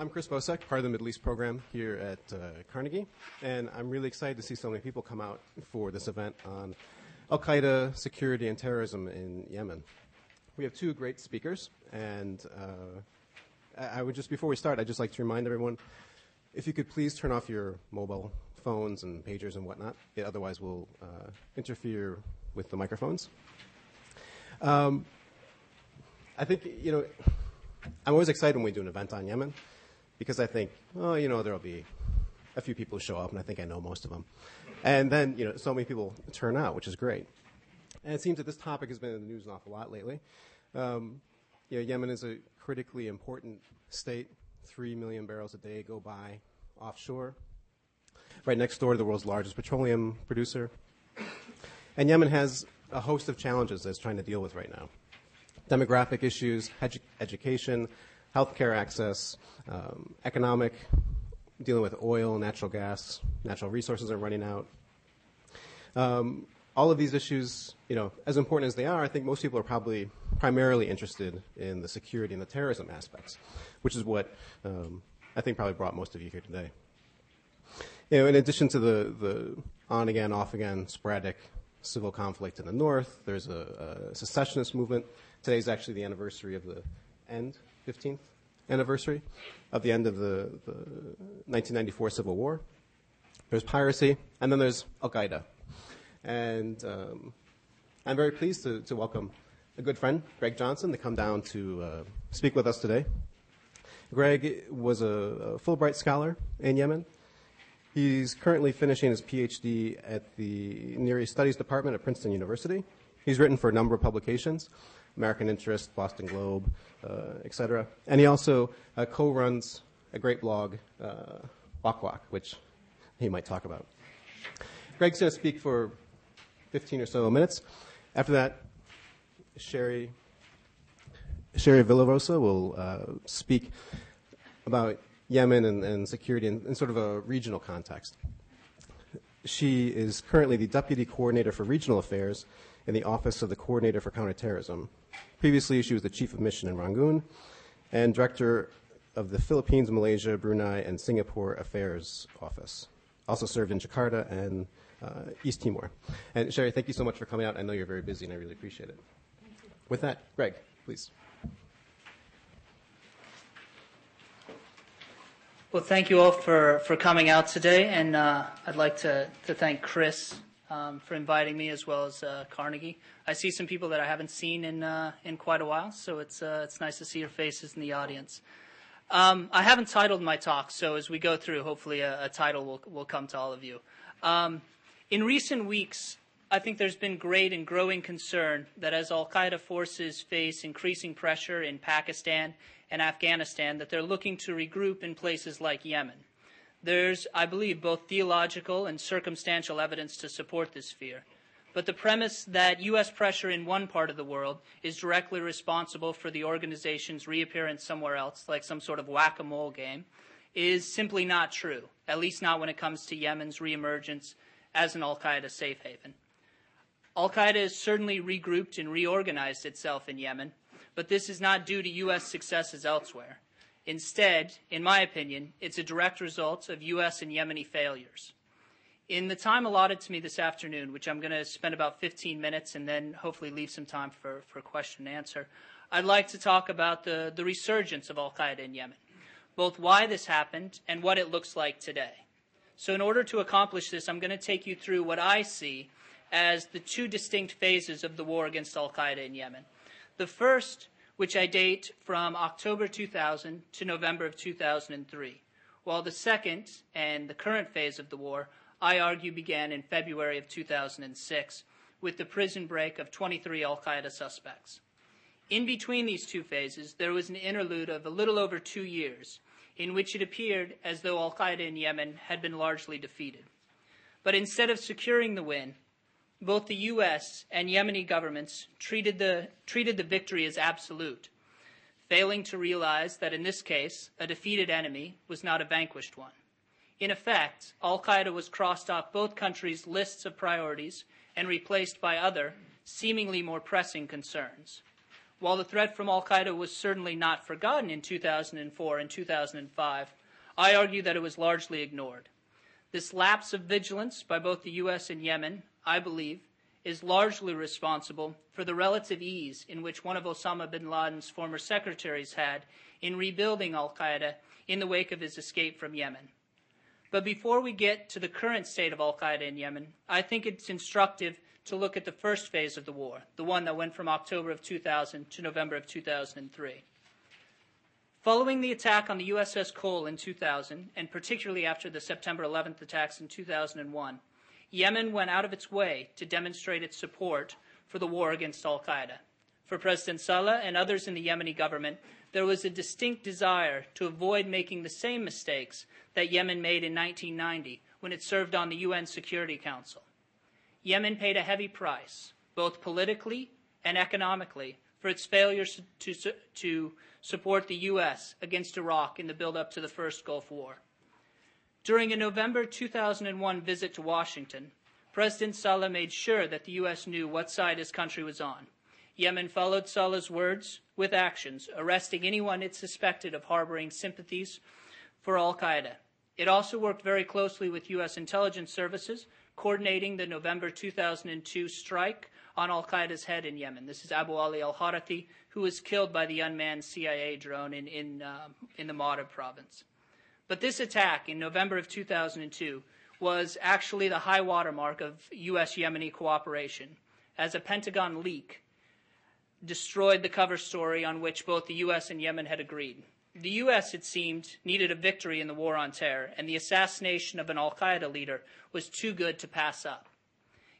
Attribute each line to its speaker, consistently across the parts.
Speaker 1: I'm Chris Bosek, part of the Middle East program here at Carnegie, and I'm really excited to see so many people come out for this event on al-Qaeda, security, and terrorism in Yemen. We have two great speakers, and I would just, before we start, I'd just like to remind everyone, if you could please turn off your mobile phones and pagers and whatnot. It otherwise will interfere with the microphones. I think, I'm always excited when we do an event on Yemen because I think, there'll be a few people who show up, and I think I know most of them. And then, so many people turn out, which is great. And it seems that this topic has been in the news an awful lot lately. Yemen is a critically important state. 3 million barrels a day go by offshore, right next door to the world's largest petroleum producer. And Yemen has a host of challenges that it's trying to deal with right now. Demographic issues, education, healthcare access, economic, dealing with oil, natural gas, natural resources are running out. All of these issues, as important as they are, I think most people are probably primarily interested in the security and the terrorism aspects, which is what I think probably brought most of you here today. In addition to the on-again, off-again, sporadic civil conflict in the north, there's a secessionist movement. Today is actually the anniversary of the 15th anniversary of the end of the 1994 Civil War. There's piracy, and then there's al-Qaeda. And I'm very pleased to welcome a good friend, Greg Johnson, to come down to speak with us today. Greg was a Fulbright scholar in Yemen. He's currently finishing his PhD at the Near East Studies Department at Princeton University. He's written for a number of publications, American Interest, Boston Globe, etc. And he also co-runs a great blog, Walk Walk, which he might talk about. Greg's going to speak for 15 or so minutes. After that, Sherry Villarosa will speak about Yemen and security in sort of a regional context. She is currently the Deputy Coordinator for Regional Affairs in the Office of the Coordinator for Counterterrorism. Previously, she was the Chief of Mission in Rangoon and Director of the Philippines, Malaysia, Brunei, and Singapore Affairs Office. Also served in Jakarta and East Timor. And Sherry, thank you so much for coming out. I know you're very busy, and I really appreciate it. With that, Greg, please.
Speaker 2: Well, thank you all for coming out today, and I'd like to thank Chris for inviting me, as well as Carnegie. I see some people that I haven't seen in quite a while, so it's nice to see your faces in the audience. I haven't titled my talk, so as we go through, hopefully a title will come to all of you. In recent weeks, I think there's been great and growing concern that as al-Qaeda forces face increasing pressure in Pakistan and Afghanistan, that they're looking to regroup in places like Yemen. There's, I believe, both theological and circumstantial evidence to support this fear. But the premise that U.S. pressure in one part of the world is directly responsible for the organization's reappearance somewhere else, like some sort of whack-a-mole game, is simply not true, at least not when it comes to Yemen's reemergence as an al-Qaeda safe haven. Al-Qaeda has certainly regrouped and reorganized itself in Yemen, but this is not due to U.S. successes elsewhere. Instead, in my opinion, it's a direct result of U.S. and Yemeni failures. In the time allotted to me this afternoon, which I'm going to spend about 15 minutes and then hopefully leave some time for question and answer, I'd like to talk about the resurgence of al-Qaeda in Yemen, both why this happened and what it looks like today. So in order to accomplish this, I'm going to take you through what I see as the two distinct phases of the war against al-Qaeda in Yemen. The first, which I date from October 2000 to November of 2003, while the second and the current phase of the war, I argue, began in February of 2006 with the prison break of 23 al-Qaeda suspects. In between these two phases, there was an interlude of a little over 2 years in which it appeared as though al-Qaeda in Yemen had been largely defeated. But instead of securing the win, both the U.S. and Yemeni governments treated the victory as absolute, failing to realize that in this case, a defeated enemy was not a vanquished one. In effect, al-Qaeda was crossed off both countries' lists of priorities and replaced by other, seemingly more pressing concerns. while the threat from al-Qaeda was certainly not forgotten in 2004 and 2005, I argue that it was largely ignored. This lapse of vigilance by both the U.S. and Yemen, I believe, is largely responsible for the relative ease in which one of Osama bin Laden's former secretaries had in rebuilding al-Qaeda in the wake of his escape from Yemen. But before we get to the current state of al-Qaeda in Yemen, I think it's instructive to look at the first phase of the war, the one that went from October of 2000 to November of 2003. Following the attack on the USS Cole in 2000, and particularly after the September 11th attacks in 2001, Yemen went out of its way to demonstrate its support for the war against al-Qaeda. For President Saleh and others in the Yemeni government, there was a distinct desire to avoid making the same mistakes that Yemen made in 1990 when it served on the UN Security Council. Yemen paid a heavy price, both politically and economically, for its failures to support the U.S. against Iraq in the build-up to the first Gulf War. During a November 2001 visit to Washington, President Saleh made sure that the U.S. knew what side his country was on. Yemen followed Saleh's words with actions, arresting anyone it suspected of harboring sympathies for al-Qaeda. It also worked very closely with U.S. intelligence services, coordinating the November 2002 strike on al-Qaeda's head in Yemen. This is Abu Ali al-Harathi, who was killed by the unmanned CIA drone in the Ma'rib province. But this attack in November of 2002 was actually the high watermark of U.S.-Yemeni cooperation, as a Pentagon leak destroyed the cover story on which both the U.S. and Yemen had agreed. The U.S., it seemed, needed a victory in the war on terror, and the assassination of an al-Qaeda leader was too good to pass up.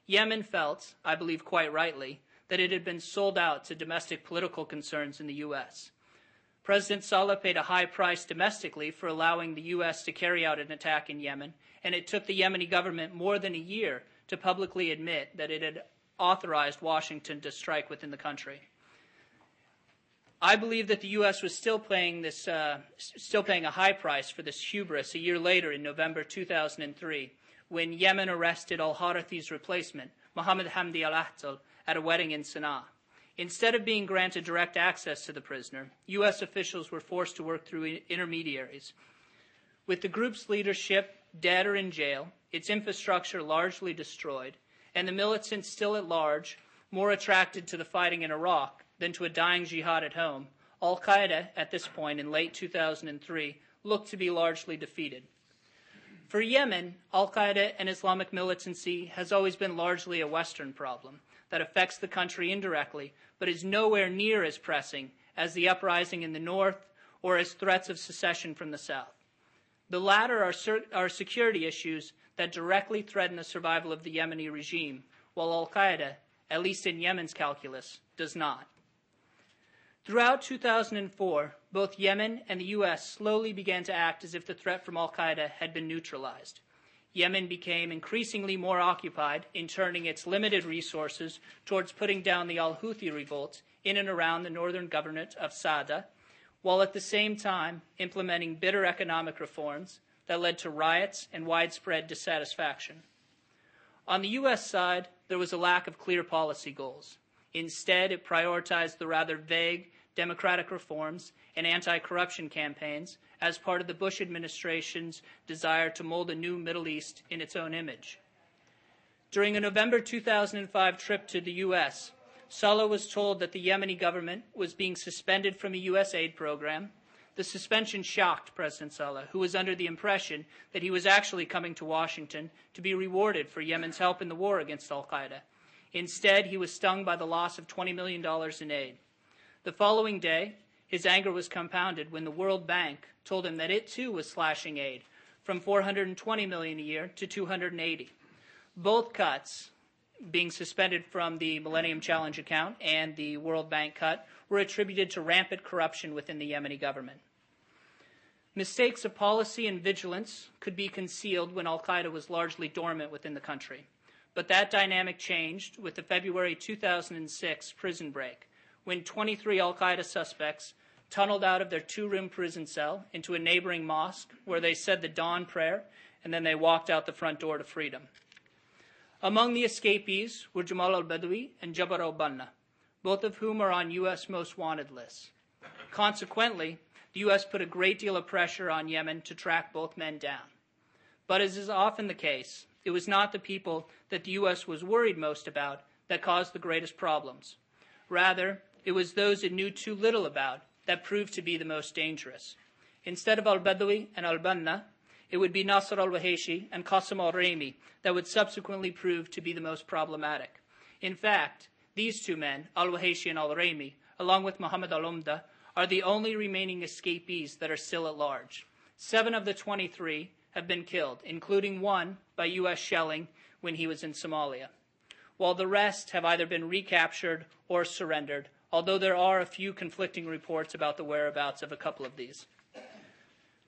Speaker 2: Yemen felt, I believe quite rightly, that it had been sold out to domestic political concerns in the U.S. President Saleh paid a high price domestically for allowing the U.S. to carry out an attack in Yemen, and it took the Yemeni government more than a year to publicly admit that it had authorized Washington to strike within the country. I believe that the U.S. was still paying a high price for this hubris a year later in November 2003, when Yemen arrested al-Harathi's replacement, Mohammed Hamdi al-Ahtal, at a wedding in Sana'a. Instead of being granted direct access to the prisoner, U.S. officials were forced to work through intermediaries. With the group's leadership dead or in jail, its infrastructure largely destroyed, and the militants still at large, more attracted to the fighting in Iraq than to a dying jihad at home, al-Qaeda, at this point in late 2003, looked to be largely defeated. For Yemen, al-Qaeda and Islamic militancy has always been largely a Western problem that affects the country indirectly, but is nowhere near as pressing as the uprising in the north or as threats of secession from the south. The latter are security issues that directly threaten the survival of the Yemeni regime, while al-Qaeda, at least in Yemen's calculus, does not. Throughout 2004, both Yemen and the U.S. slowly began to act as if the threat from al-Qaeda had been neutralized. Yemen became increasingly more occupied in turning its limited resources towards putting down the al-Houthi revolt in and around the northern governorate of Sada, while at the same time implementing bitter economic reforms that led to riots and widespread dissatisfaction. On the U.S. side, there was a lack of clear policy goals. Instead, it prioritized the rather vague democratic reforms and anti-corruption campaigns as part of the Bush administration's desire to mold a new Middle East in its own image. During a November 2005 trip to the U.S., Saleh was told that the Yemeni government was being suspended from a U.S. aid program. The suspension shocked President Saleh, who was under the impression that he was actually coming to Washington to be rewarded for Yemen's help in the war against al-Qaeda. Instead, he was stung by the loss of $20 million in aid. The following day, his anger was compounded when the World Bank told him that it too was slashing aid from $420 million a year to $280. Both cuts, being suspended from the Millennium Challenge account and the World Bank cut, were attributed to rampant corruption within the Yemeni government. Mistakes of policy and vigilance could be concealed when al-Qaeda was largely dormant within the country. But that dynamic changed with the February 2006 prison break, when 23 al-Qaeda suspects tunneled out of their two-room prison cell into a neighboring mosque where they said the dawn prayer, and then they walked out the front door to freedom. Among the escapees were Jamal al-Badawi and Jabbar al-Banna. both of whom are on U.S. most wanted lists. Consequently, the U.S. put a great deal of pressure on Yemen to track both men down. But as is often the case, it was not the people that the U.S. was worried most about that caused the greatest problems. Rather, it was those it knew too little about that proved to be the most dangerous. Instead of al-Badawi and al-Banna, it would be Nasser al-Waheshi and Qasim al-Raymi that would subsequently prove to be the most problematic. In fact, these two men, al-Waheshi and al-Raymi, along with Muhammad al-Umda, are the only remaining escapees that are still at large. 7 of the 23 have been killed, including 1 by U.S. shelling when he was in Somalia, while the rest have either been recaptured or surrendered, although there are a few conflicting reports about the whereabouts of a couple of these.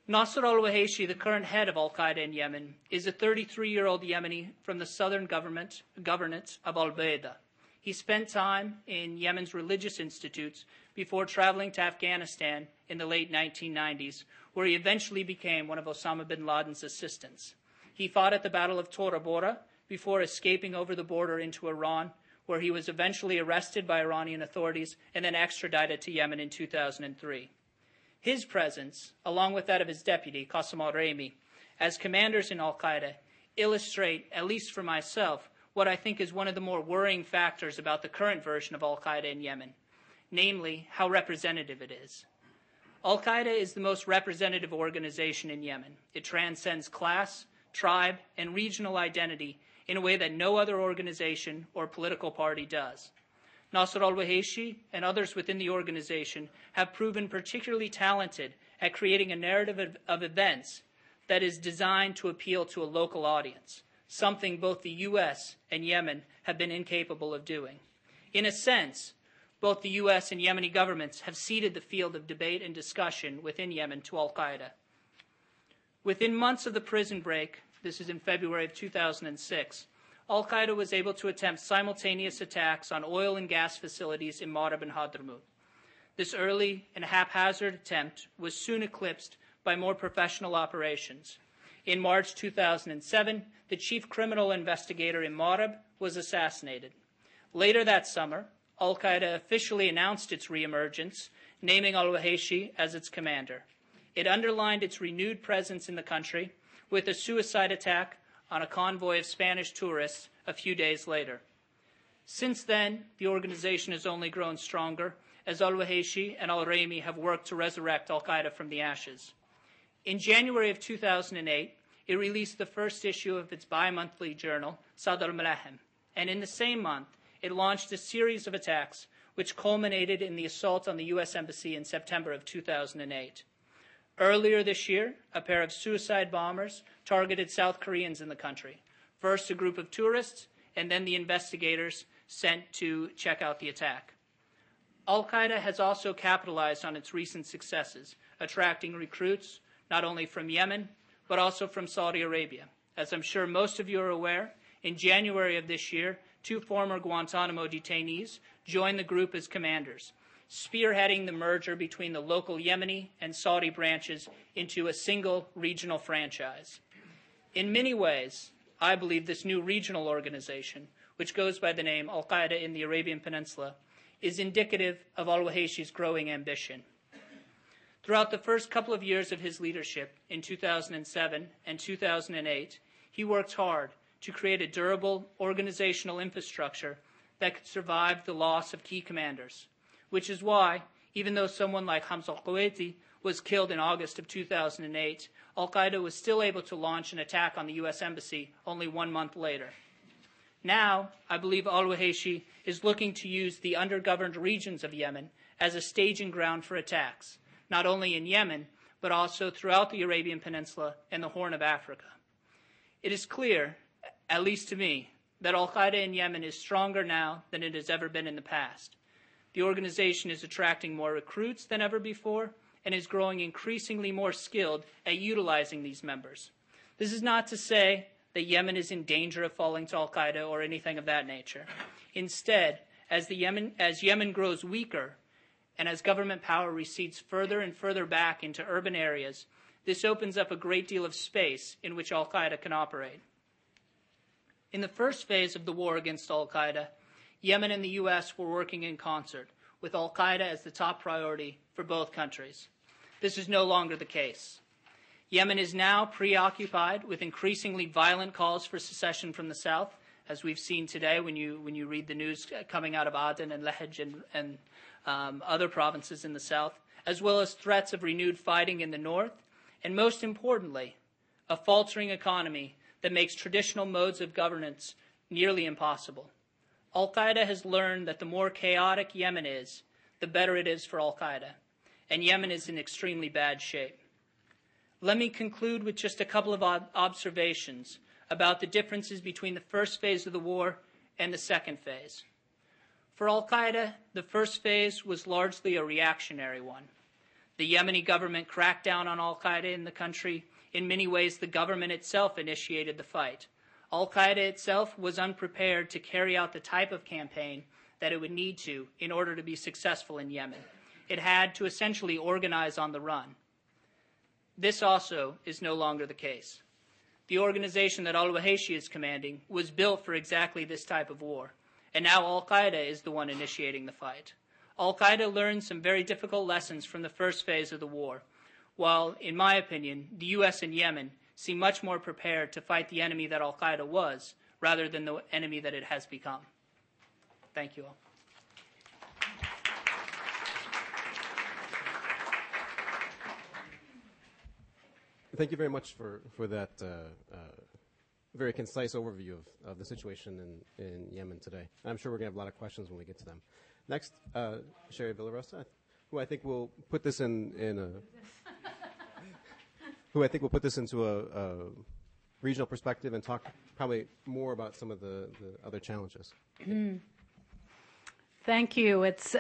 Speaker 2: Nasser al-Waheshi, the current head of al-Qaeda in Yemen, is a 33-year-old Yemeni from the southern governance of al-Qaeda. He spent time in Yemen's religious institutes before traveling to Afghanistan in the late 1990s, where he eventually became one of Osama bin Laden's assistants. He fought at the Battle of Tora Bora before escaping over the border into Iran, where he was eventually arrested by Iranian authorities and then extradited to Yemen in 2003. His presence, along with that of his deputy, Qasim al-Raymi, as commanders in al-Qaeda, illustrate, at least for myself, what I think is one of the more worrying factors about the current version of al-Qaeda in Yemen, namely how representative it is. Al-Qaeda is the most representative organization in Yemen. It transcends class, tribe, and regional identity in a way that no other organization or political party does. Nasser al-Waheshi and others within the organization have proven particularly talented at creating a narrative of events that is designed to appeal to a local audience, something both the U.S. and Yemen have been incapable of doing. In a sense, both the U.S. and Yemeni governments have ceded the field of debate and discussion within Yemen to al-Qaeda. Within months of the prison break, this is in February of 2006, al-Qaeda was able to attempt simultaneous attacks on oil and gas facilities in Marib and Hadramaut. This early and haphazard attempt was soon eclipsed by more professional operations. In March 2007, the chief criminal investigator in Marib was assassinated. Later that summer, al-Qaeda officially announced its reemergence, naming al-Waheshi as its commander. It underlined its renewed presence in the country with a suicide attack on a convoy of Spanish tourists a few days later. Since then, the organization has only grown stronger as al-Waheshi and al-Raymi have worked to resurrect al-Qaeda from the ashes. In January of 2008, it released the first issue of its bi-monthly journal, Sad al-Malahem, and in the same month, it launched a series of attacks which culminated in the assault on the U.S. Embassy in September of 2008. Earlier this year, a pair of suicide bombers targeted South Koreans in the country. First a group of tourists, and then the investigators sent to check out the attack. Al-Qaeda has also capitalized on its recent successes, attracting recruits not only from Yemen, but also from Saudi Arabia. As I'm sure most of you are aware, in January of this year, 2 former Guantanamo detainees joined the group as commanders, spearheading the merger between the local Yemeni and Saudi branches into a single regional franchise. In many ways, I believe this new regional organization, which goes by the name al-Qaeda in the Arabian Peninsula, is indicative of al-Waheshi's growing ambition. Throughout the first couple of years of his leadership in 2007 and 2008, he worked hard to create a durable organizational infrastructure that could survive the loss of key commanders, which is why, even though someone like Hamza al-Quwaiti was killed in August of 2008, al-Qaeda was still able to launch an attack on the U.S. Embassy only 1 month later. Now, I believe al-Waheshi is looking to use the undergoverned regions of Yemen as a staging ground for attacks, not only in Yemen, but also throughout the Arabian Peninsula and the Horn of Africa. It is clear, at least to me, that al-Qaeda in Yemen is stronger now than it has ever been in the past. The organization is attracting more recruits than ever before and is growing increasingly more skilled at utilizing these members. This is not to say that Yemen is in danger of falling to al-Qaeda or anything of that nature. Instead, as Yemen grows weaker and as government power recedes further and further back into urban areas, this opens up a great deal of space in which al-Qaeda can operate. In the first phase of the war against al-Qaeda, Yemen and the U.S. were working in concert, with al-Qaeda as the top priority for both countries. This is no longer the case. Yemen is now preoccupied with increasingly violent calls for secession from the south, as we've seen today when you read the news coming out of Aden and Lehej and other provinces in the south, as well as threats of renewed fighting in the north, and most importantly, a faltering economy that makes traditional modes of governance nearly impossible. Al-Qaeda has learned that the more chaotic Yemen is, the better it is for Al-Qaeda, and Yemen is in extremely bad shape. Let me conclude with just a couple of observations about the differences between the first phase of the war and the second phase. For al-Qaeda, the first phase was largely a reactionary one. The Yemeni government cracked down on al-Qaeda in the country. In many ways, the government itself initiated the fight. Al-Qaeda itself was unprepared to carry out the type of campaign that it would need to in order to be successful in Yemen. It had to essentially organize on the run. This also is no longer the case. The organization that al-Wahayshi is commanding was built for exactly this type of war, and now al-Qaeda is the one initiating the fight. Al-Qaeda learned some very difficult lessons from the first phase of the war, while, in my opinion, the U.S. and Yemen seem much more prepared to fight the enemy that al-Qaeda was, rather than the enemy that it has become. Thank you all.
Speaker 1: Thank you very much for that very concise overview of the situation in Yemen today. I'm sure we're going to have a lot of questions when we get to them. Next, Sherry Villarosa, who I think will put this into a regional perspective and talk probably more about some of the other challenges.
Speaker 3: Thank you. It's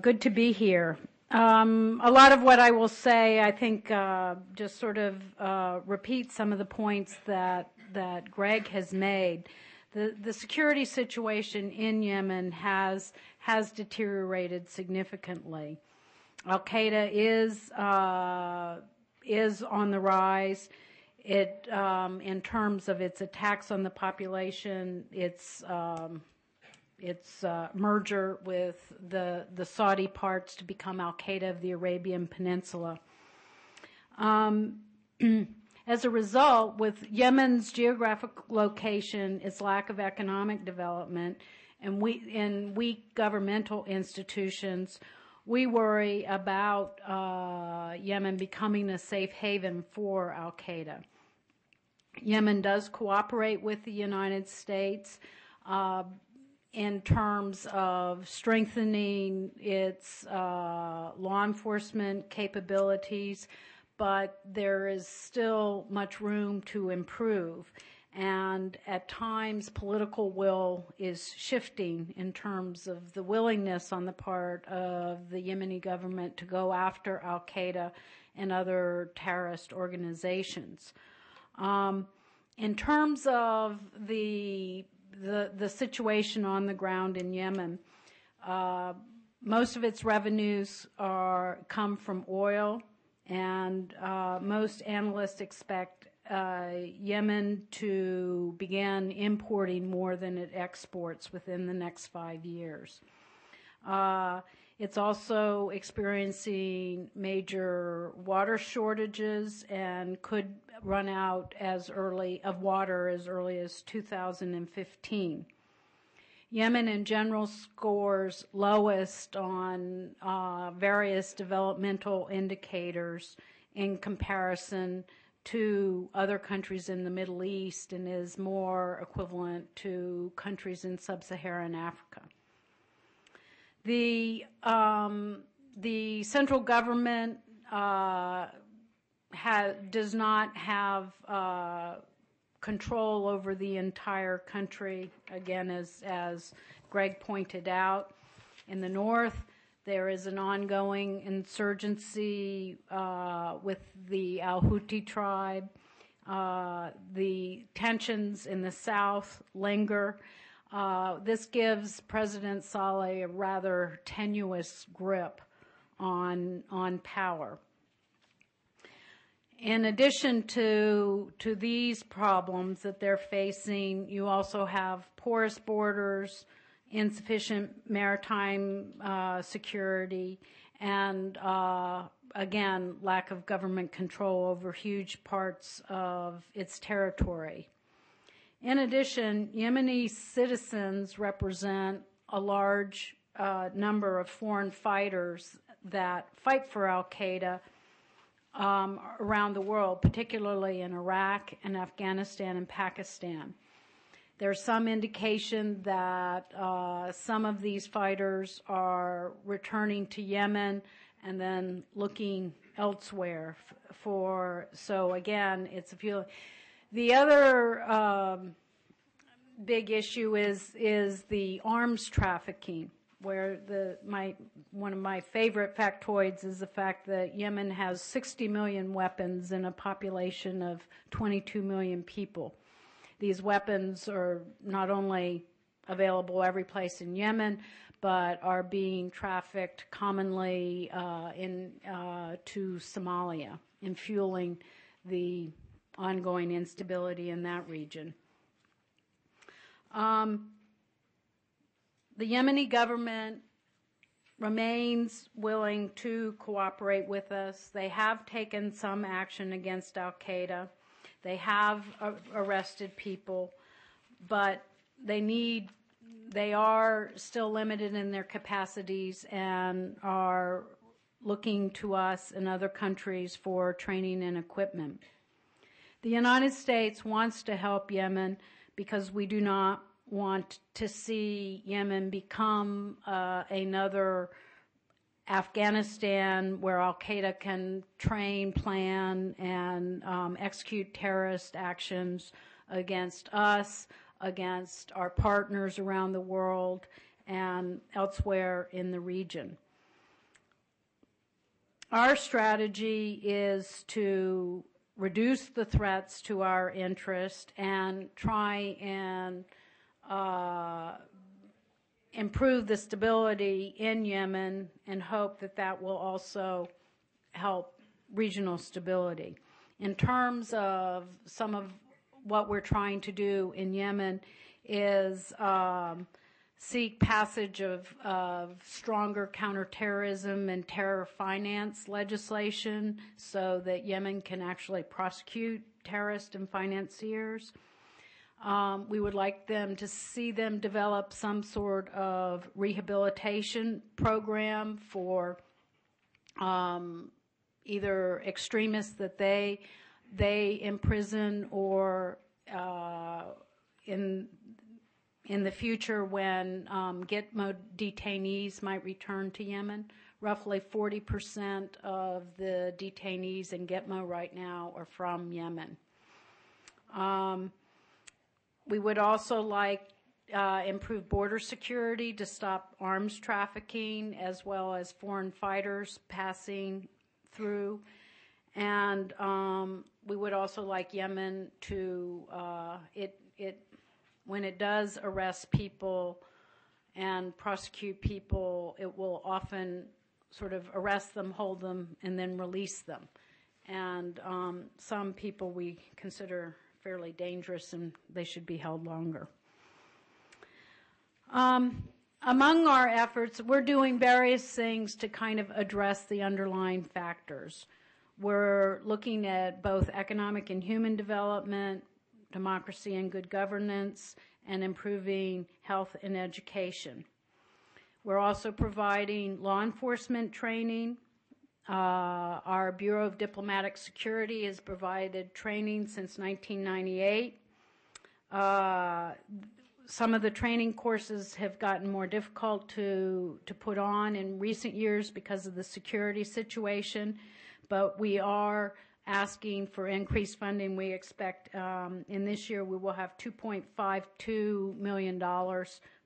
Speaker 3: good to be here. A lot of what I will say, I think, just sort of repeats some of the points that Greg has made. The security situation in Yemen has deteriorated significantly. Al-Qaeda is on the rise. It, in terms of its attacks on the population, its merger with the Saudi parts to become al-Qaeda of the Arabian Peninsula. As a result, with Yemen's geographic location, its lack of economic development, and weak governmental institutions, we worry about Yemen becoming a safe haven for al-Qaeda. Yemen does cooperate with the United States in terms of strengthening its law enforcement capabilities, but there is still much room to improve. And at times, political will is shifting in terms of the willingness on the part of the Yemeni government to go after al-Qaeda and other terrorist organizations. In terms of the situation on the ground in Yemen, most of its revenues come from oil, and most analysts expect Yemen to begin importing more than it exports within the next 5 years. It's also experiencing major water shortages and could run out of water as early as 2015. Yemen in general scores lowest on various developmental indicators in comparison to other countries in the Middle East and is more equivalent to countries in sub-Saharan Africa. The central government does not have control over the entire country. Again, as Greg pointed out, in the north, there is an ongoing insurgency with the al-Houthi tribe. The tensions in the south linger. This gives President Saleh a rather tenuous grip on power. In addition to these problems that they're facing, you also have porous borders insufficient maritime security, and again, lack of government control over huge parts of its territory. In addition, Yemeni citizens represent a large number of foreign fighters that fight for al-Qaeda around the world, particularly in Iraq and Afghanistan and Pakistan. There's some indication that some of these fighters are returning to Yemen and then looking elsewhere so again, it's a feeling. The other big issue is the arms trafficking, where one of my favorite factoids is the fact that Yemen has 60 million weapons in a population of 22 million people. These weapons are not only available every place in Yemen, but are being trafficked commonly to Somalia and fueling the ongoing instability in that region. The Yemeni government remains willing to cooperate with us. They have taken some action against al-Qaeda. They have arrested people, but they are still limited in their capacities and are looking to us and other countries for training and equipment. The United States wants to help Yemen because we do not want to see Yemen become another Afghanistan where al-Qaeda can train, plan, and execute terrorist actions against us, against our partners around the world, and elsewhere in the region. Our strategy is to reduce the threats to our interest and try and improve the stability in Yemen and hope that that will also help regional stability. In terms of some of what we're trying to do in Yemen is seek passage of stronger counterterrorism and terror finance legislation so that Yemen can actually prosecute terrorists and financiers. We would like to see them develop some sort of rehabilitation program for either extremists that they imprison or in the future when Gitmo detainees might return to Yemen. Roughly 40% of the detainees in Gitmo right now are from Yemen. We would also like improved border security to stop arms trafficking as well as foreign fighters passing through. And we would also like Yemen to, when it does arrest people and prosecute people, it will often sort of arrest them, hold them, and then release them. And some people we consider fairly dangerous and they should be held longer. Among our efforts, we're doing various things to kind of address the underlying factors. We're looking at both economic and human development, democracy and good governance, and improving health and education. We're also providing law enforcement training. Our Bureau of Diplomatic Security has provided training since 1998. Some of the training courses have gotten more difficult to put on in recent years because of the security situation, but we are asking for increased funding. We expect in this year we will have $2.52 million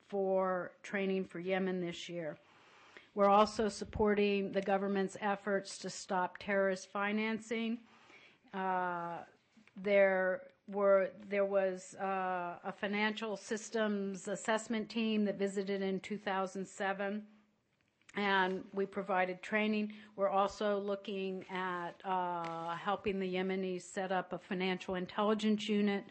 Speaker 3: for training for Yemen this year. We're also supporting the government's efforts to stop terrorist financing. There was a financial systems assessment team that visited in 2007, and we provided training. We're also looking at helping the Yemenis set up a financial intelligence unit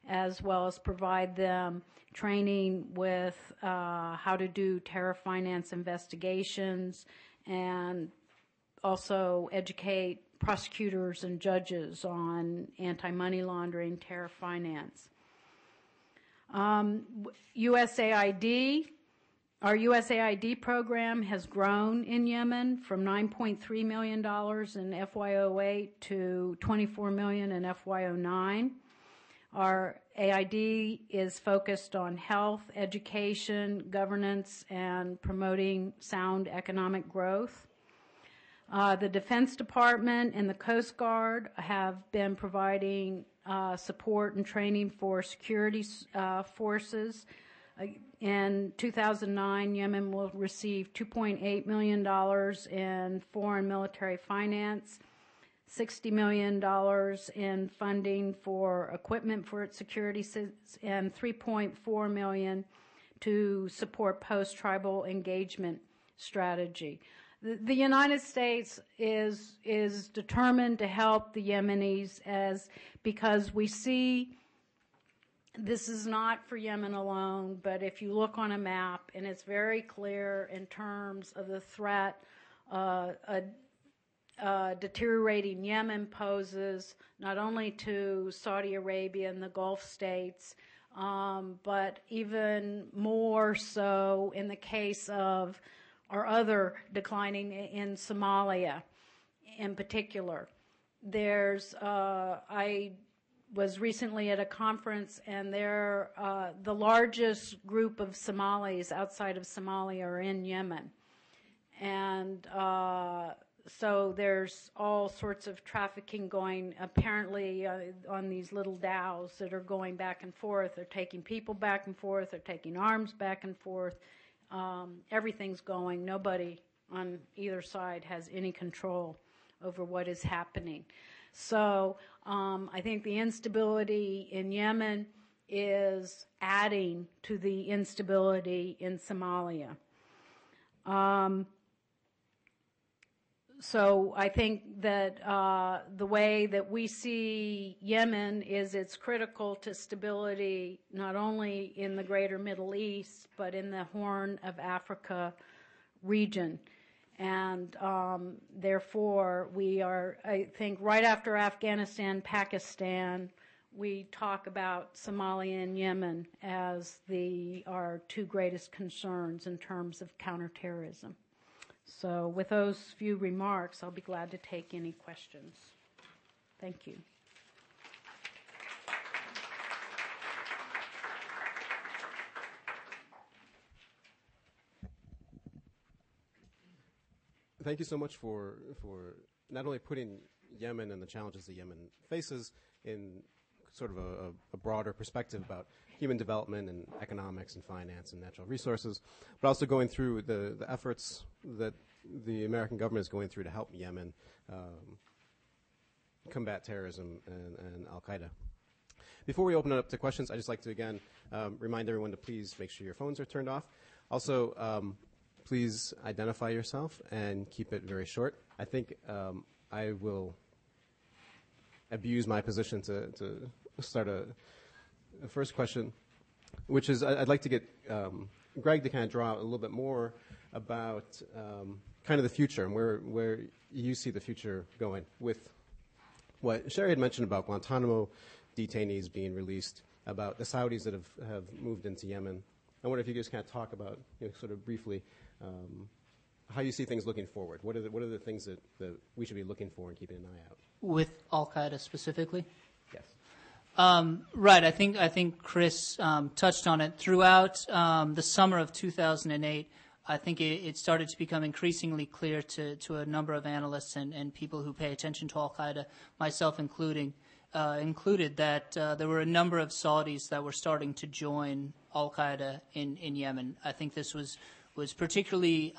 Speaker 3: as well as provide them training with how to do terror finance investigations, and also educate prosecutors and judges on anti-money laundering, terror finance. USAID, our USAID program has grown in Yemen from $9.3 million in FY08 to $24 million in FY09. Our AID is focused on health, education, governance, and promoting sound economic growth. The Defense Department and the Coast Guard have been providing support and training for security forces. In 2009, Yemen will receive $2.8 million in foreign military finance, $60 million in funding for equipment for its security, and $3.4 million to support post-tribal engagement strategy. The United States is determined to help the Yemenis because we see this is not for Yemen alone, but if you look on a map, and it's very clear in terms of the threat deteriorating Yemen poses, not only to Saudi Arabia and the Gulf states, but even more so in the case of our other declining in Somalia in particular. I was recently at a conference, and the largest group of Somalis outside of Somalia are in Yemen. And so there's all sorts of trafficking going, apparently, on these little dhows that are going back and forth. They're taking people back and forth. They're taking arms back and forth. Everything's going. Nobody on either side has any control over what is happening. So I think the instability in Yemen is adding to the instability in Somalia. So I think that the way that we see Yemen is it's critical to stability not only in the greater Middle East, but in the Horn of Africa region. And therefore, we are, I think, right after Afghanistan, Pakistan, we talk about Somalia and Yemen as our two greatest concerns in terms of counterterrorism. So with those few remarks, I'll be glad to take any questions. Thank you.
Speaker 1: Thank you so much for not only putting Yemen and the challenges that Yemen faces in sort of a broader perspective about human development and economics and finance and natural resources, but also going through the efforts that the American government is going through to help Yemen combat terrorism and al-Qaeda. Before we open it up to questions, I'd just like to, again, remind everyone to please make sure your phones are turned off. Also, please identify yourself and keep it very short. I think I will abuse my position to start a first question, which is I'd like to get Greg to kind of draw out a little bit more about kind of the future and where you see the future going with what Sherry had mentioned about Guantanamo detainees being released, about the Saudis that have moved into Yemen. I wonder if you could just kind of talk about, sort of briefly, how you see things looking forward. What are the things that we should be looking for and keeping an eye out?
Speaker 2: With al-Qaeda specifically?
Speaker 1: Yes.
Speaker 2: Right. I think Chris touched on it. Throughout the summer of 2008, I think it started to become increasingly clear to a number of analysts and people who pay attention to al-Qaeda, myself included, that there were a number of Saudis that were starting to join al-Qaeda in Yemen. I think this was particularly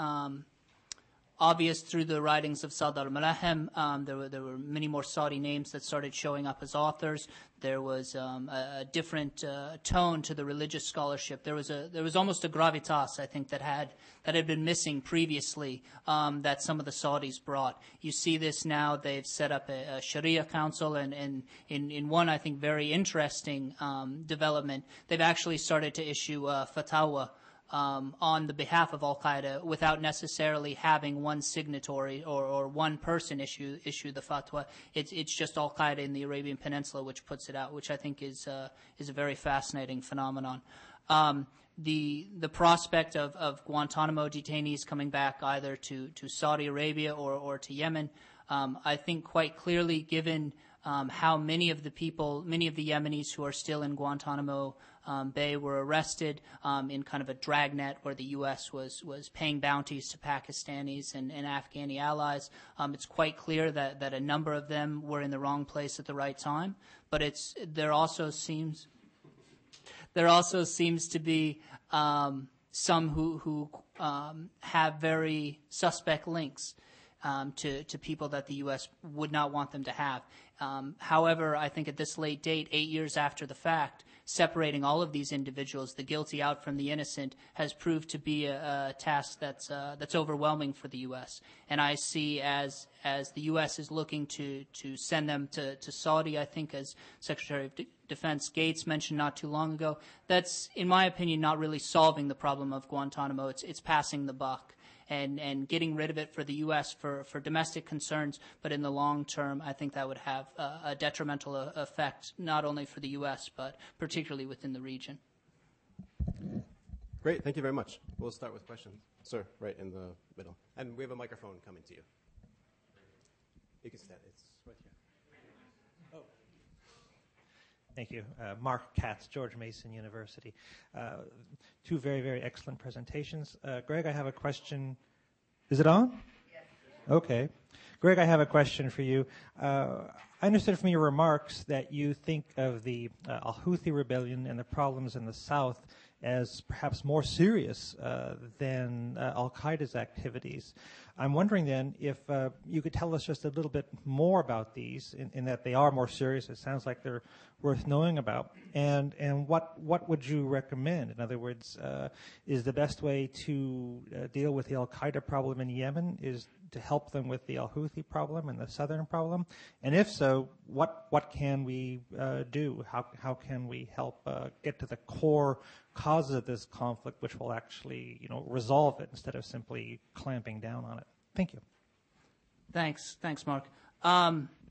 Speaker 2: obvious through the writings of Saad al-Malahem. There were many more Saudi names that started showing up as authors. There was a different tone to the religious scholarship. There was almost a gravitas, I think, that had been missing previously, that some of the Saudis brought. You see this now. They've set up a Sharia council, and in one, I think, very interesting development, they've actually started to issue fatwa on the behalf of al-Qaeda without necessarily having one signatory or one person issue the fatwa. It's just al-Qaeda in the Arabian Peninsula which puts it out, which I think is a very fascinating phenomenon. The prospect of Guantanamo detainees coming back either to Saudi Arabia or to Yemen, I think quite clearly, given how many of the Yemenis who are still in Guantanamo Bay were arrested in kind of a dragnet where the U.S. was paying bounties to Pakistanis and Afghani allies. It's quite clear that a number of them were in the wrong place at the right time. But there also seems to be some who have very suspect links to people that the U.S. would not want them to have. However, I think at this late date, 8 years after the fact, separating all of these individuals, the guilty out from the innocent, has proved to be a task that's overwhelming for the U.S. And I see as the U.S. is looking to send them to Saudi, I think, as Secretary of Defense Gates mentioned not too long ago, that's, in my opinion, not really solving the problem of Guantanamo. It's passing the buck and getting rid of it for the U.S. for domestic concerns, but in the long term, I think that would have a detrimental effect not only for the U.S., but particularly within the region.
Speaker 1: Great, thank you very much. We'll start with questions. Sir, right in the middle. And we have a microphone coming to you. You can stand, it's right here. Oh.
Speaker 4: Thank you. Mark Katz, George Mason University. Two very, very excellent presentations. Greg, I have a question. Is it on? Yes. Okay. Greg, I have a question for you. I understood from your remarks that you think of the al-Houthi rebellion and the problems in the south as perhaps more serious than al-Qaeda's activities. I'm wondering then if you could tell us just a little bit more about these, in that they are more serious. It sounds like they're worth knowing about. And what would you recommend? In other words, is the best way to deal with the al-Qaeda problem in Yemen is to help them with the al-Houthi problem and the southern problem? And if so, what can we do? How can we help get to the core causes of this conflict, which will actually, resolve it instead of simply clamping down on it? Thank you. Thanks,
Speaker 2: Mark.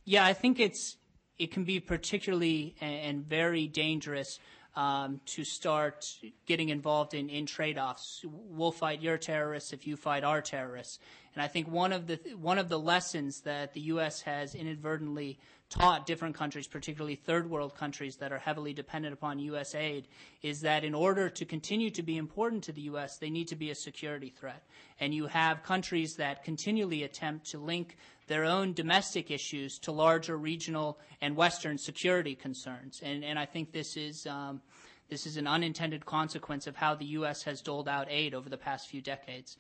Speaker 2: Yeah, I think it can be particularly and very dangerous to start getting involved in trade-offs. We'll fight your terrorists if you fight our terrorists. And I think one of the lessons that the U.S. has inadvertently taught different countries, particularly third world countries that are heavily dependent upon U.S. aid, is that in order to continue to be important to the U.S., they need to be a security threat. And you have countries that continually attempt to link their own domestic issues to larger regional and Western security concerns. And I think this is an unintended consequence of how the U.S. has doled out aid over the past few decades.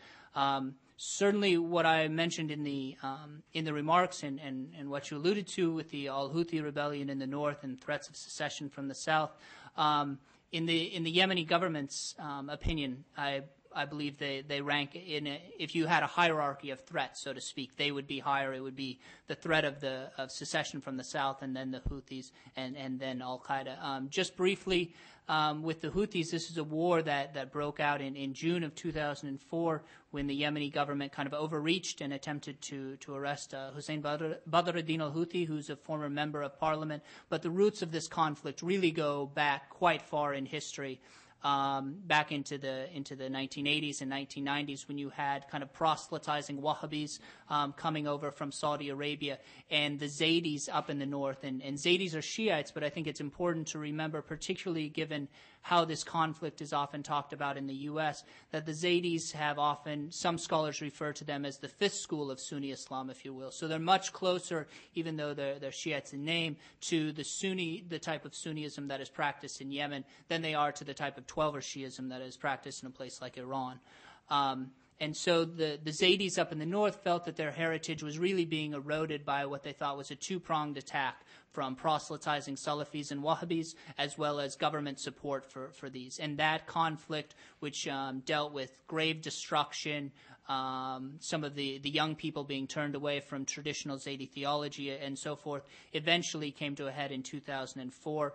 Speaker 2: Certainly, what I mentioned in the remarks and what you alluded to with the al-Houthi rebellion in the north and threats of secession from the south, in the Yemeni government's opinion, I believe they rank if you had a hierarchy of threats, so to speak, they would be higher. It would be the threat of secession from the south, and then the Houthis, and then al-Qaeda. Just briefly, with the Houthis, this is a war that broke out in June of 2004 when the Yemeni government kind of overreached and attempted to arrest Hussein Badruddin al-Houthi, who's a former member of parliament. But the roots of this conflict really go back quite far in history. Back into the 1980s and 1990s, when you had kind of proselytizing Wahhabis coming over from Saudi Arabia, and the Zaydis up in the north. And Zaydis are Shiites, but I think it's important to remember, particularly given how this conflict is often talked about in the U.S., that the Zaydis have often, some scholars refer to them as the fifth school of Sunni Islam, if you will. So they're much closer, even though they're Shiites in name, to the type of Sunniism that is practiced in Yemen than they are to the type of Twelver Shiism that is practiced in a place like Iran. And so the Zaydis up in the north felt that their heritage was really being eroded by what they thought was a two-pronged attack from proselytizing Salafis and Wahhabis, as well as government support for these. And that conflict, which dealt with grave destruction, some of the young people being turned away from traditional Zaydi theology and so forth, eventually came to a head in 2004.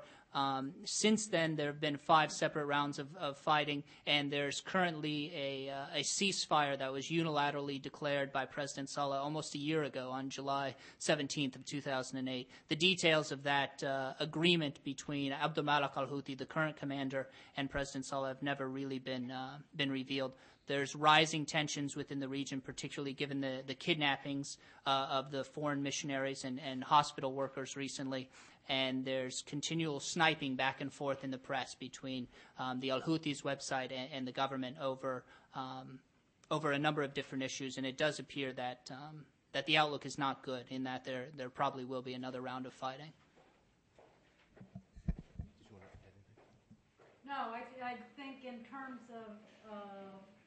Speaker 2: Since then, there have been 5 separate rounds of fighting, and there's currently a ceasefire that was unilaterally declared by President Saleh almost a year ago on July 17th of 2008. The details of that agreement between Abdul Malik al-Houthi, the current commander, and President Saleh have never really been revealed. There's rising tensions within the region, particularly given the kidnappings of the foreign missionaries and hospital workers recently. And there's continual sniping back and forth in the press between the al-Houthis website and the government over a number of different issues. And it does appear that the outlook is not good, in that there probably will be another round of fighting.
Speaker 3: No, I think in terms of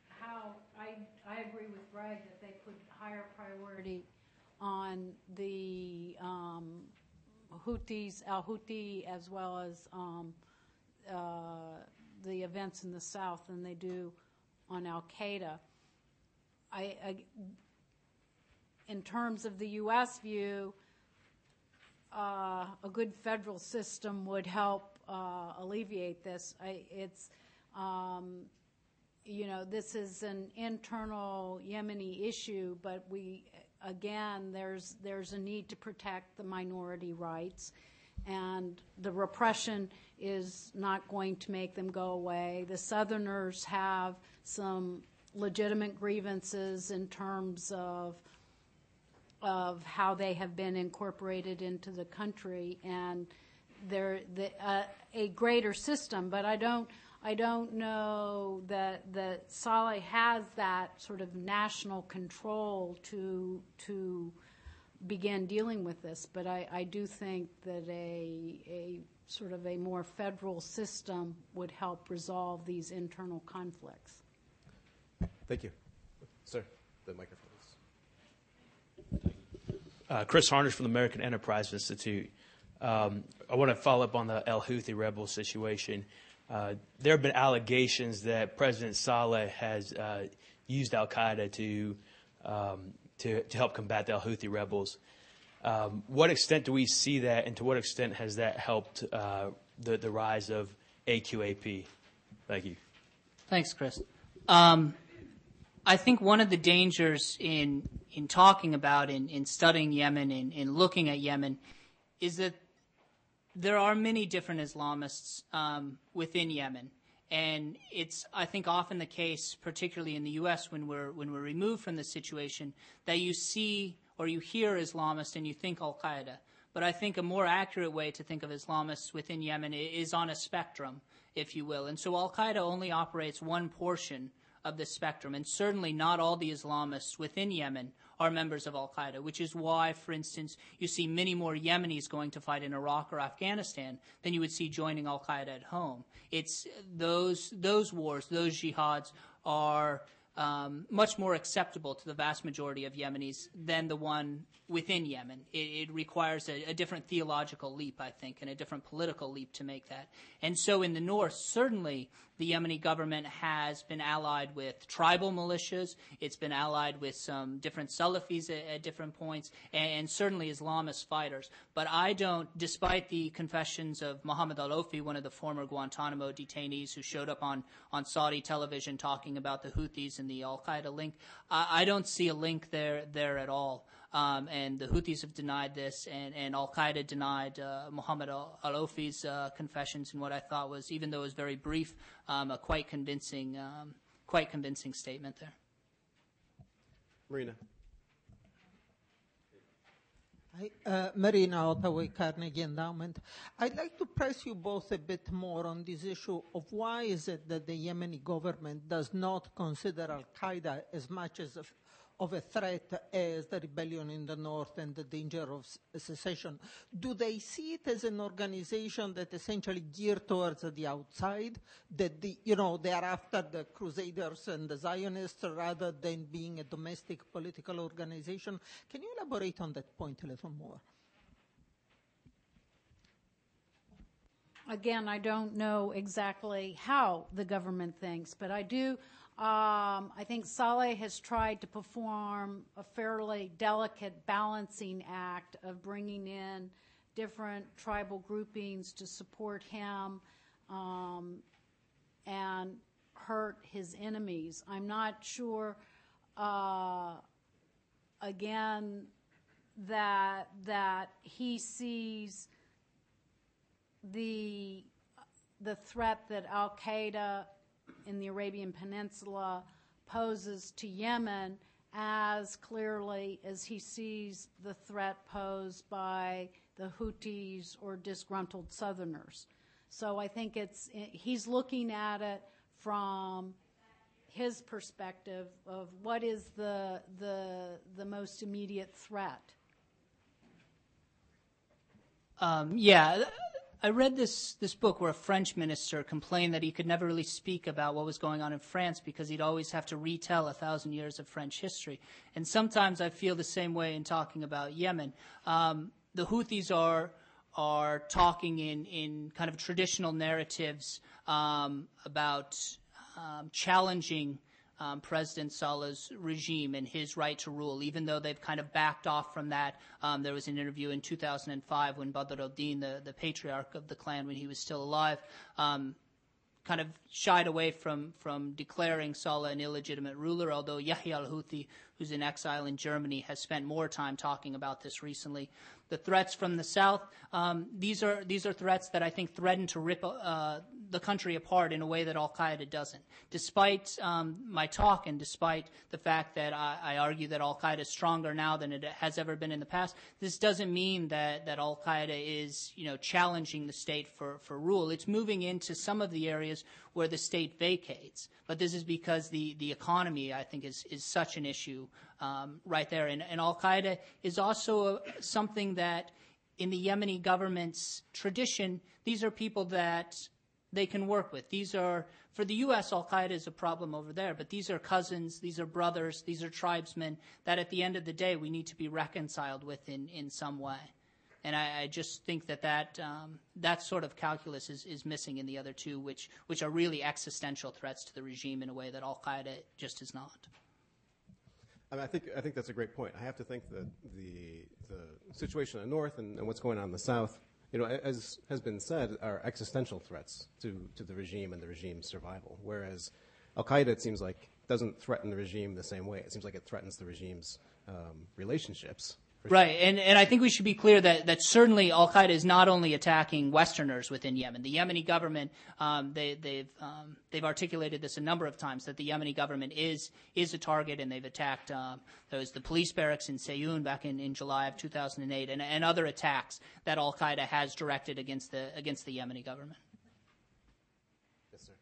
Speaker 3: how I agree with Greg that they put higher priority on the Houthis, al-Houthi, as well as the events in the south than they do on al-Qaeda. In terms of the U.S. view, a good federal system would help alleviate this. This is an internal Yemeni issue, but again, there's a need to protect the minority rights, and the repression is not going to make them go away. The Southerners have some legitimate grievances in terms of how they have been incorporated into the country, and they're a greater system. But I don't know that Saleh has that sort of national control to begin dealing with this. But I do think that a sort of a more federal system would help resolve these internal conflicts.
Speaker 1: Thank you. Sir, the microphone.
Speaker 5: Chris Harnish from the American Enterprise Institute. I want to follow up on the al-Houthi rebel situation. There have been allegations that President Saleh has used al-Qaeda to help combat the al-Houthi rebels. What extent do we see that, and to what extent has that helped the rise of AQAP? Thank you.
Speaker 2: Thanks, Chris. I think one of the dangers in talking about, in studying Yemen, in looking at Yemen, is that there are many different Islamists within Yemen, and it's, I think, often the case, particularly in the U.S., when we're removed from the situation, that you see or you hear Islamist and you think al-Qaeda. But I think a more accurate way to think of Islamists within Yemen is on a spectrum, if you will. And so al-Qaeda only operates one portion of the spectrum, and certainly not all the Islamists within Yemen are members of al-Qaeda, which is why, for instance, you see many more Yemenis going to fight in Iraq or Afghanistan than you would see joining al-Qaeda at home. It's those wars, those jihads are much more acceptable to the vast majority of Yemenis than the one within Yemen. It requires a different theological leap, I think, and a different political leap to make that. And so in the north, certainly the Yemeni government has been allied with tribal militias. It's been allied with some different Salafis at different points, and certainly Islamist fighters. But I don't, despite the confessions of Mohammed al-Ofi, one of the former Guantanamo detainees who showed up on Saudi television talking about the Houthis and the al-Qaeda link, I don't see a link there at all. And the Houthis have denied this, and al-Qaeda denied Mohammed al-Ofi's confessions in what I thought was, even though it was very brief, a quite convincing statement there.
Speaker 1: Marina.
Speaker 6: Hi, Marina Ottaway, Carnegie Endowment. I'd like to press you both a bit more on this issue of why is it that the Yemeni government does not consider al-Qaeda as much as of a threat as the rebellion in the north and the danger of secession. Do they see it as an organization that essentially geared towards the outside, that they are after the Crusaders and the Zionists rather than being a domestic political organization? Can you elaborate on that point a little more?
Speaker 3: Again, I don't know exactly how the government thinks, but I do. I think Saleh has tried to perform a fairly delicate balancing act of bringing in different tribal groupings to support him and hurt his enemies. I'm not sure, again, that he sees the threat that al-Qaeda in the Arabian Peninsula poses to Yemen as clearly as he sees the threat posed by the Houthis or disgruntled Southerners. So I think he's looking at it from his perspective of what is the most immediate threat.
Speaker 2: Yeah. I read this book where a French minister complained that he could never really speak about what was going on in France because he'd always have to retell 1,000 years of French history. And sometimes I feel the same way in talking about Yemen. The Houthis are talking in kind of traditional narratives about challenging President Saleh's regime and his right to rule, even though they've kind of backed off from that. There was an interview in 2005 when Badr al-Din, the patriarch of the clan when he was still alive, kind of shied away from declaring Saleh an illegitimate ruler, although Yahya al-Houthi, who's in exile in Germany, has spent more time talking about this recently. The threats from the south, these are threats that I think threaten to rip the country apart in a way that al-Qaeda doesn't. Despite my talk and despite the fact that I argue that al-Qaeda is stronger now than it has ever been in the past, this doesn't mean that al-Qaeda is challenging the state for rule. It's moving into some of the areas where the state vacates. But this is because the economy, I think, is such an issue right there. And al-Qaeda is also something that in the Yemeni government's tradition, these are people that they can work with. These are, for the U.S., al-Qaeda is a problem over there, but these are cousins, these are brothers, these are tribesmen that at the end of the day we need to be reconciled with in some way. And I just think that sort of calculus is missing in the other two, which are really existential threats to the regime in a way that al-Qaeda just is not.
Speaker 1: I mean, I think that's a great point. I have to think that the situation in the north and what's going on in the south, as has been said, are existential threats to the regime and the regime's survival. Whereas al-Qaeda, it seems like, doesn't threaten the regime the same way. It seems like it threatens the regime's relationships.
Speaker 2: Right, and I think we should be clear that certainly al-Qaeda is not only attacking Westerners within Yemen. The Yemeni government, they've articulated this a number of times, that the Yemeni government is a target, and they've attacked there was the police barracks in Sayoun back in July of 2008, and other attacks that al-Qaeda has directed against the Yemeni government.
Speaker 1: Yes, sir.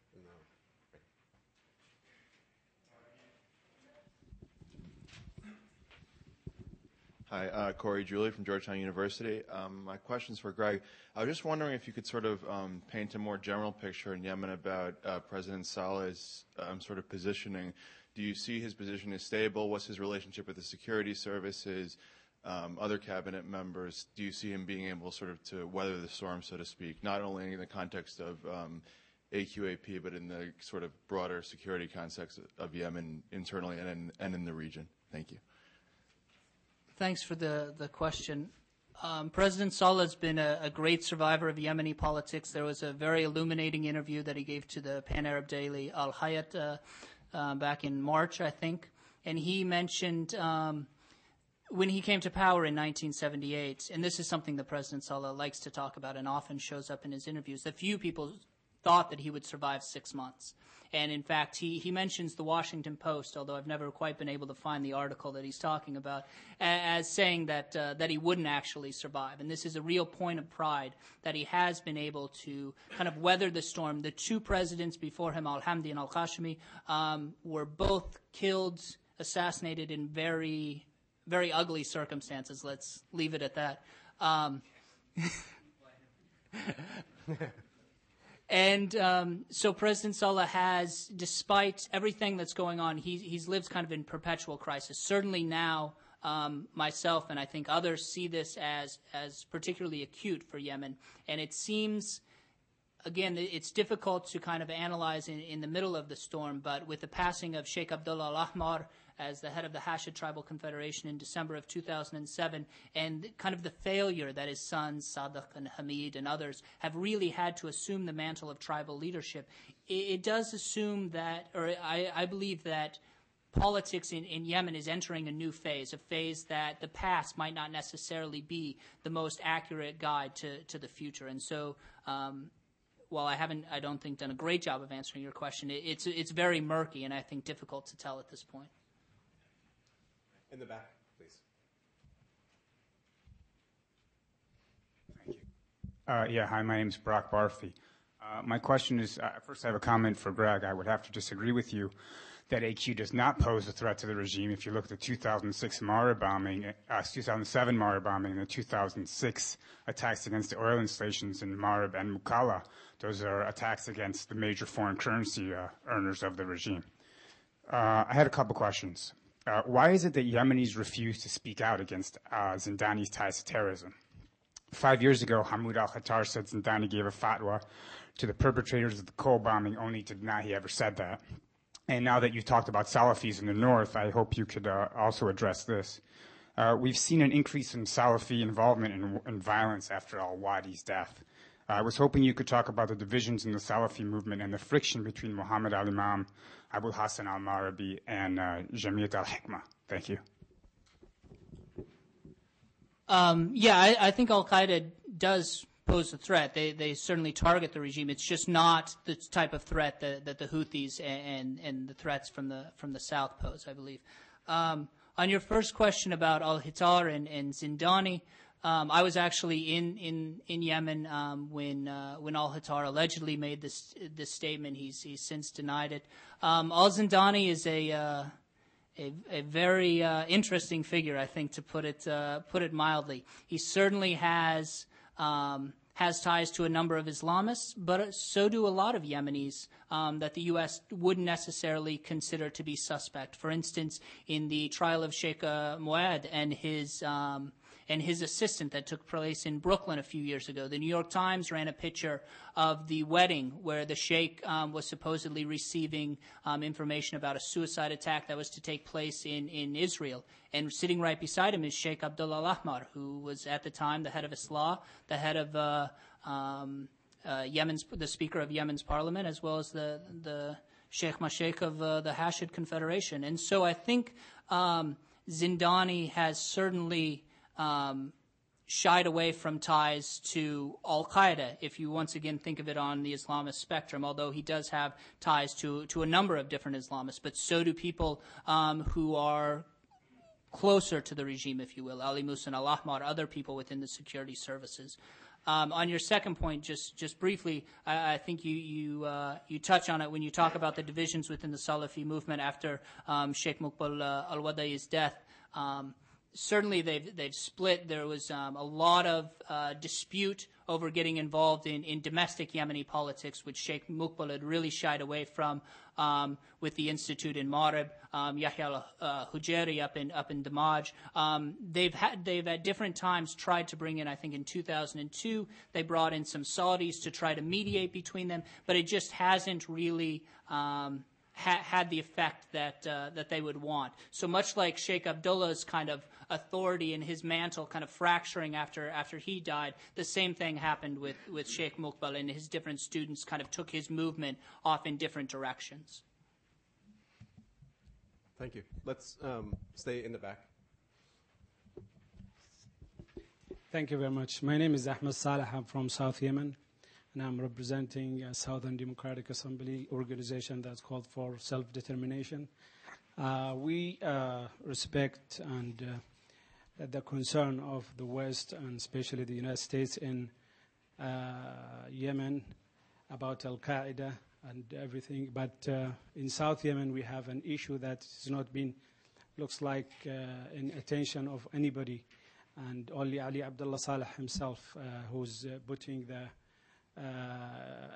Speaker 7: Hi, Corey Julie from Georgetown University. My question's for Greg. I was just wondering if you could sort of paint a more general picture in Yemen about President Saleh's sort of positioning. Do you see his position as stable? What's his relationship with the security services, other cabinet members? Do you see him being able sort of to weather the storm, so to speak, not only in the context of AQAP, but in the sort of broader security context of Yemen internally and in the region? Thank you.
Speaker 2: Thanks for the question. President Saleh has been a great survivor of Yemeni politics. There was a very illuminating interview that he gave to the Pan-Arab daily Al-Hayat back in March, I think. And he mentioned when he came to power in 1978, and this is something that President Saleh likes to talk about and often shows up in his interviews, that few people thought that he would survive 6 months. And in fact, he mentions the Washington Post, although I've never quite been able to find the article that he's talking about, as saying that he wouldn't actually survive. And this is a real point of pride, that he has been able to kind of weather the storm. The two presidents before him, al-Hamdi and al-Qashmi, were both killed assassinated in very, very ugly circumstances. Let's leave it at that. So President Saleh has, despite everything that's going on, he's lived kind of in perpetual crisis. Certainly now, myself and I think others see this as particularly acute for Yemen. And it seems, again, it's difficult to kind of analyze in the middle of the storm, but with the passing of Sheikh Abdullah al-Ahmar as the head of the Hashid Tribal Confederation in December of 2007, and kind of the failure that his sons, Sadiq and Hamid and others, have really had to assume the mantle of tribal leadership, it does assume that, or I believe that politics in Yemen is entering a new phase, a phase that the past might not necessarily be the most accurate guide to the future. And so, while I don't think, done a great job of answering your question, it's very murky and I think difficult to tell at this point.
Speaker 1: In the back, please.
Speaker 8: Thank you. Hi, my name is Brock Barfi. My question is, first I have a comment for Greg. I would have to disagree with you that AQ does not pose a threat to the regime. If you look at the 2007 Mara bombing, and the 2006 attacks against the oil installations in Marib and Mukalla, those are attacks against the major foreign currency earners of the regime. I had a couple questions. Why is it that Yemenis refuse to speak out against Zindani's ties to terrorism? 5 years ago, Hamoud al-Khattar said Zindani gave a fatwa to the perpetrators of the coal bombing, only to deny he ever said that. And now that you've talked about Salafis in the north, I hope you could also address this. We've seen an increase in Salafi involvement in violence after al-Wadi's death. I was hoping you could talk about the divisions in the Salafi movement and the friction between Muhammad al-Imam, Abu Hassan al-Marabi, and Jamiat al-Hikmah. Thank you.
Speaker 2: I think al-Qaeda does pose a threat. They certainly target the regime. It's just not the type of threat that the Houthis and the threats from the south pose, I believe. On your first question about al-Hittar and Zindani, I was actually in Yemen when al-Hittar allegedly made this statement. He's since denied it. Al-Zindani is a very interesting figure, I think, to put it mildly. He certainly has ties to a number of Islamists, but so do a lot of Yemenis that the U.S. wouldn't necessarily consider to be suspect. For instance, in the trial of Sheikh Waned and his assistant that took place in Brooklyn a few years ago, the New York Times ran a picture of the wedding where the sheikh was supposedly receiving information about a suicide attack that was to take place in Israel. And sitting right beside him is Sheikh Abdullah al-Ahmar, who was at the time the head of Islah, the head of the Speaker of Yemen's parliament, as well as the Sheikh Mashaykh of the Hashid Confederation. And so I think Zindani has certainly shied away from ties to al-Qaeda, if you once again think of it on the Islamist spectrum, although he does have ties to a number of different Islamists. But so do people who are closer to the regime, if you will, Ali Muhsin al-Ahmar, other people within the security services. On your second point, just briefly, I think you touch on it when you talk about the divisions within the Salafi movement after Sheikh Muqbil al-Wadai's death. Certainly they've split. There was a lot of dispute over getting involved in domestic Yemeni politics, which Sheikh Muqbil had really shied away from with the institute in Marib, Yahya al-Hujeri up in Damaj. They've at different times tried to bring in, I think in 2002, they brought in some Saudis to try to mediate between them, but it just hasn't really had the effect that they would want. So much like Sheikh Abdullah's kind of authority and his mantle kind of fracturing after he died, the same thing happened with Sheikh Muqbil, and his different students kind of took his movement off in different directions.
Speaker 1: Thank you. Let's stay in the back.
Speaker 9: Thank you very much. My name is Ahmed Saleh. I'm from South Yemen, and I'm representing a Southern Democratic Assembly organization that's called for self-determination. We respect and the concern of the West, and especially the United States in Yemen about al-Qaeda and everything. But in South Yemen, we have an issue that has not been looks like in attention of anybody, and only Ali Abdullah Saleh himself who's putting the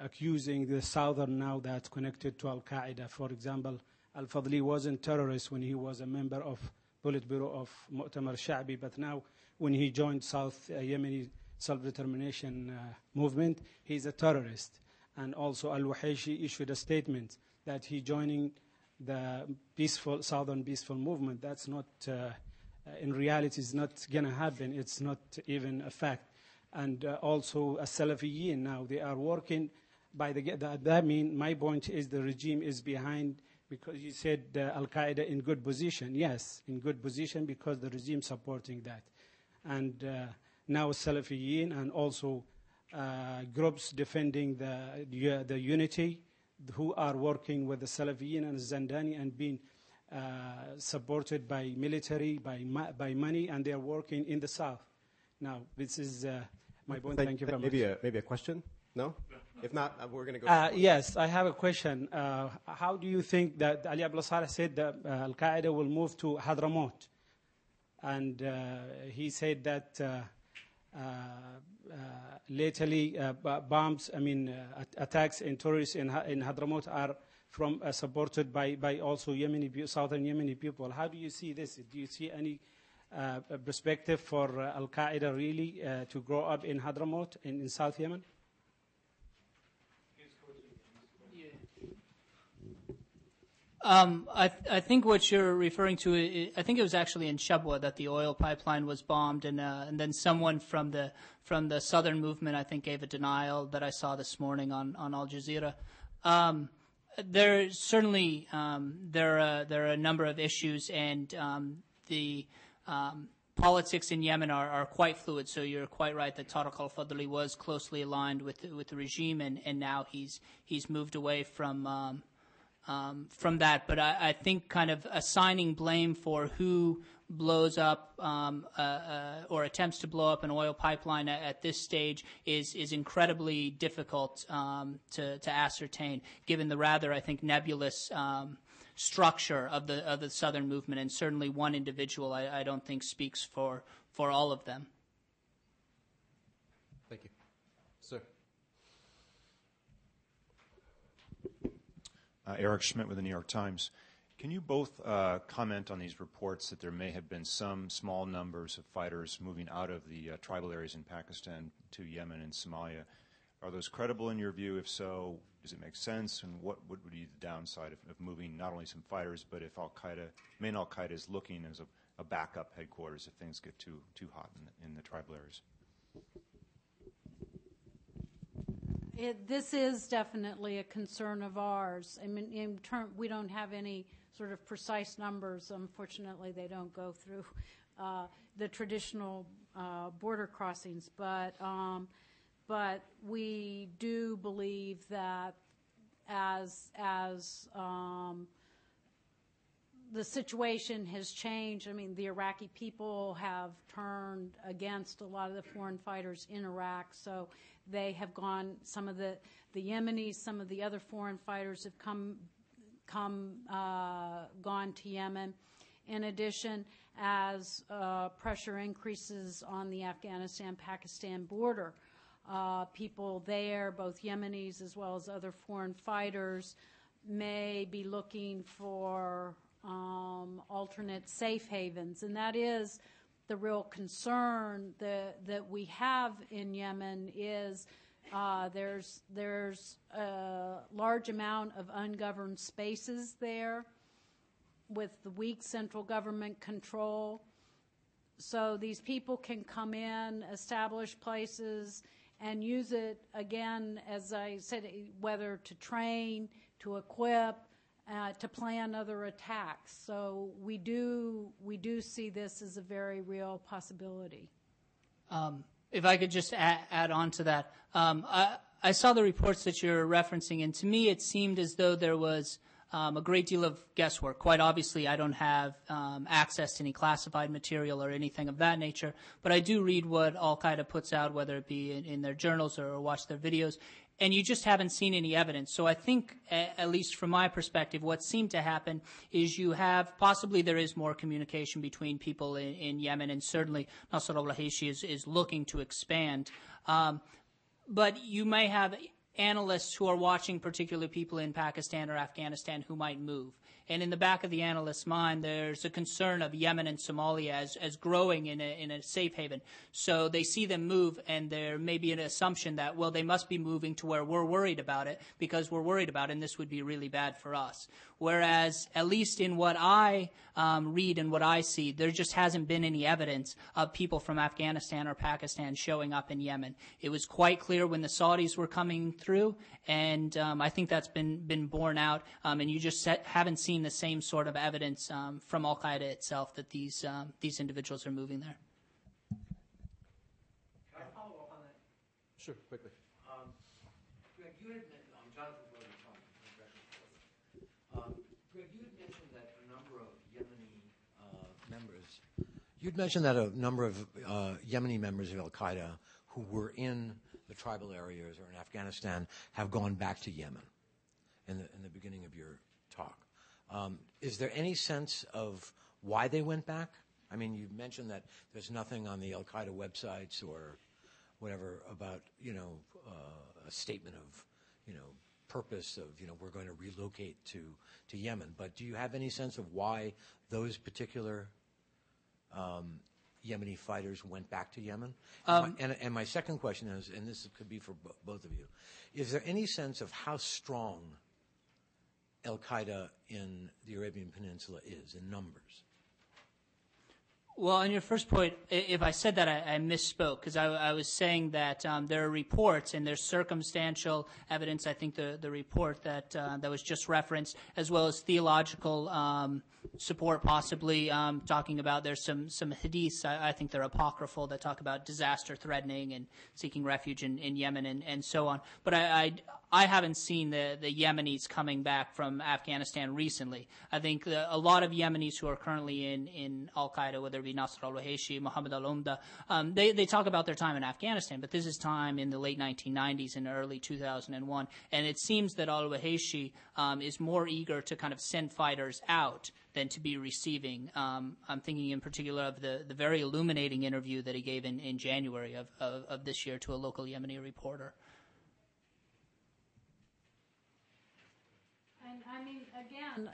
Speaker 9: accusing the southern now that's connected to al-Qaeda. For example, al-Fadli wasn't terrorist when he was a member of Politburo of Mu'tamar Sha'bi, but now when he joined South Yemeni self-determination movement, he's a terrorist. And also al-Wahayshi issued a statement that he joining the peaceful Southern peaceful movement. That's not, in reality, it's not going to happen. It's not even a fact. And also Salafiyin now, they are working by that mean, my point is the regime is behind, because you said al-Qaeda in good position. Yes, in good position because the regime supporting that. And now Salafiyin and also groups defending the unity who are working with the Salafiyin and Zandani and being supported by military, by money, and they are working in the south. Now, this is my point. Thank you very much.
Speaker 1: Maybe a question? No? If not, we're going to go.
Speaker 9: Yes, I have a question. How do you think that Ali Abdullah Saleh said that al-Qaeda will move to Hadramaut? And he said that lately bombs, attacks and terrorists in Hadramaut are supported by also southern Yemeni people. How do you see this? Do you see any perspective for al-Qaeda really to grow up in Hadramaut in South Yemen?
Speaker 2: I think what you're referring to, I think it was actually in Shabwa that the oil pipeline was bombed, and then someone from the southern movement, I think, gave a denial that I saw this morning on Al Jazeera. There certainly there are a number of issues, and the politics in Yemen are quite fluid. So you're quite right that Tariq al-Fadli was closely aligned with the regime, and now he's moved away from that. But I think kind of assigning blame for who blows up or attempts to blow up an oil pipeline at this stage is incredibly difficult to ascertain, given the rather, I think, nebulous structure of the southern movement. And certainly one individual I don't think speaks for all of them.
Speaker 1: Thank you. Sir.
Speaker 10: Eric Schmidt with the New York Times. Can you both comment on these reports that there may have been some small numbers of fighters moving out of the tribal areas in Pakistan to Yemen and Somalia? Are those credible in your view? If so, does it make sense? And what would be the downside of moving not only some fighters, but if main al-Qaeda is looking as a backup headquarters if things get too hot in the tribal areas?
Speaker 3: This is definitely a concern of ours. I mean, we don't have any sort of precise numbers. Unfortunately, they don't go through the traditional border crossings. But we do believe that as the situation has changed, I mean, the Iraqi people have turned against a lot of the foreign fighters in Iraq, so they have gone, some of the Yemenis, some of the other foreign fighters have gone to Yemen. In addition, as pressure increases on the Afghanistan-Pakistan border, people there, both Yemenis as well as other foreign fighters, may be looking for alternate safe havens, and that is the real concern that we have in Yemen. Is there's a large amount of ungoverned spaces there with the weak central government control. So these people can come in, establish places, and use it again, as I said, whether to train, to equip, to plan other attacks. So we do see this as a very real possibility.
Speaker 2: If I could just add on to that, I saw the reports that you're referencing, and to me it seemed as though there was a great deal of guesswork. Quite obviously, I don't have access to any classified material or anything of that nature, but I do read what al-Qaeda puts out, whether it be in their journals or watch their videos, and you just haven't seen any evidence. So I think, at least from my perspective, what seemed to happen is you have, possibly there is more communication between people in Yemen, and certainly Nasr al-Hayshi is looking to expand. But you may have analysts who are watching particular people in Pakistan or Afghanistan who might move. And in the back of the analyst's mind, there's a concern of Yemen and Somalia as growing in a safe haven. So they see them move, and there may be an assumption that, well, they must be moving to where we're worried about it because we're worried about it, and this would be really bad for us. Whereas, at least in what I read and what I see, there just hasn't been any evidence of people from Afghanistan or Pakistan showing up in Yemen. It was quite clear when the Saudis were coming through, and I think that's been borne out, and you just haven't seen the same sort of evidence from al-Qaeda itself that these individuals are moving there.
Speaker 11: Can I follow up on that?
Speaker 1: Sure, quickly.
Speaker 11: Greg, you had mentioned, I'm Jonathan Williams from Greg, you had mentioned that a number of Yemeni members. You'd mentioned that a number of Yemeni members of al-Qaeda who were in the tribal areas or in Afghanistan have gone back to Yemen in the beginning of your talk. Is there any sense of why they went back? I mean, you mentioned that there's nothing on the al-Qaeda websites or whatever about, a statement of, purpose of, we're going to relocate to Yemen. But do you have any sense of why those particular Yemeni fighters went back to Yemen? And my second question is, and this could be for both of you, is there any sense of how strong al-Qaeda in the Arabian Peninsula is in numbers?
Speaker 2: Well, on your first point, if I said that, I misspoke, because I was saying that there are reports and there's circumstantial evidence. I think the report that was just referenced, as well as theological support, possibly talking about there's some hadiths. I think they're apocryphal that talk about disaster threatening and seeking refuge in Yemen and so on. But I haven't seen the Yemenis coming back from Afghanistan recently. I think a lot of Yemenis who are currently in al-Qaeda, whether it be Nasr al-Hayshi, Mohammed al-Umda, they talk about their time in Afghanistan, but this is time in the late 1990s and early 2001. And it seems that al-Hayshi is more eager to kind of send fighters out than to be receiving. I'm thinking in particular of the very illuminating interview that he gave in January of this year to a local Yemeni reporter.
Speaker 3: And I mean, again,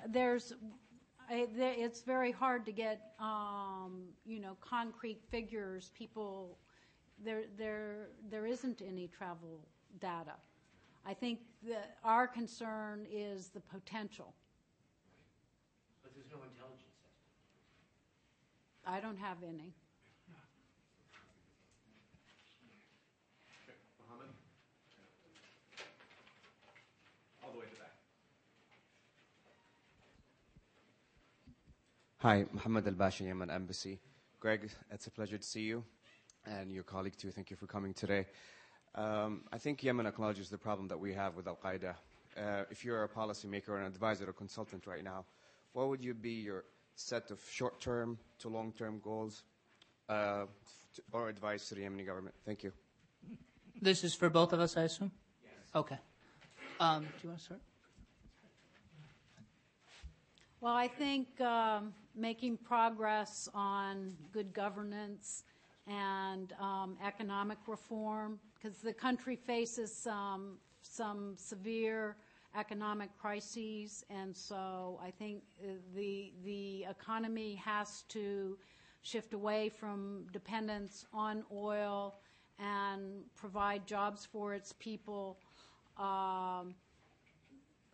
Speaker 3: it's very hard to get, concrete figures. People, there isn't any travel data. I think that our concern is the potential.
Speaker 11: But there's no intelligence estimate.
Speaker 3: I don't have any.
Speaker 1: Mohammed? All the way to the back.
Speaker 12: Hi, Mohammed Al-Bashi, Yemen Embassy. Greg, it's a pleasure to see you, and your colleague too. Thank you for coming today. I think Yemen acknowledges the problem that we have with al-Qaeda. If you're a policymaker or an advisor or consultant right now, what would be your set of short-term to long-term goals or advice to the Yemeni government? Thank you.
Speaker 2: This is for both of us, I assume?
Speaker 11: Yes.
Speaker 2: Okay. Do you want to start?
Speaker 3: Well, I think making progress on good governance and economic reform, because the country faces some severe economic crises, and so I think the economy has to shift away from dependence on oil and provide jobs for its people.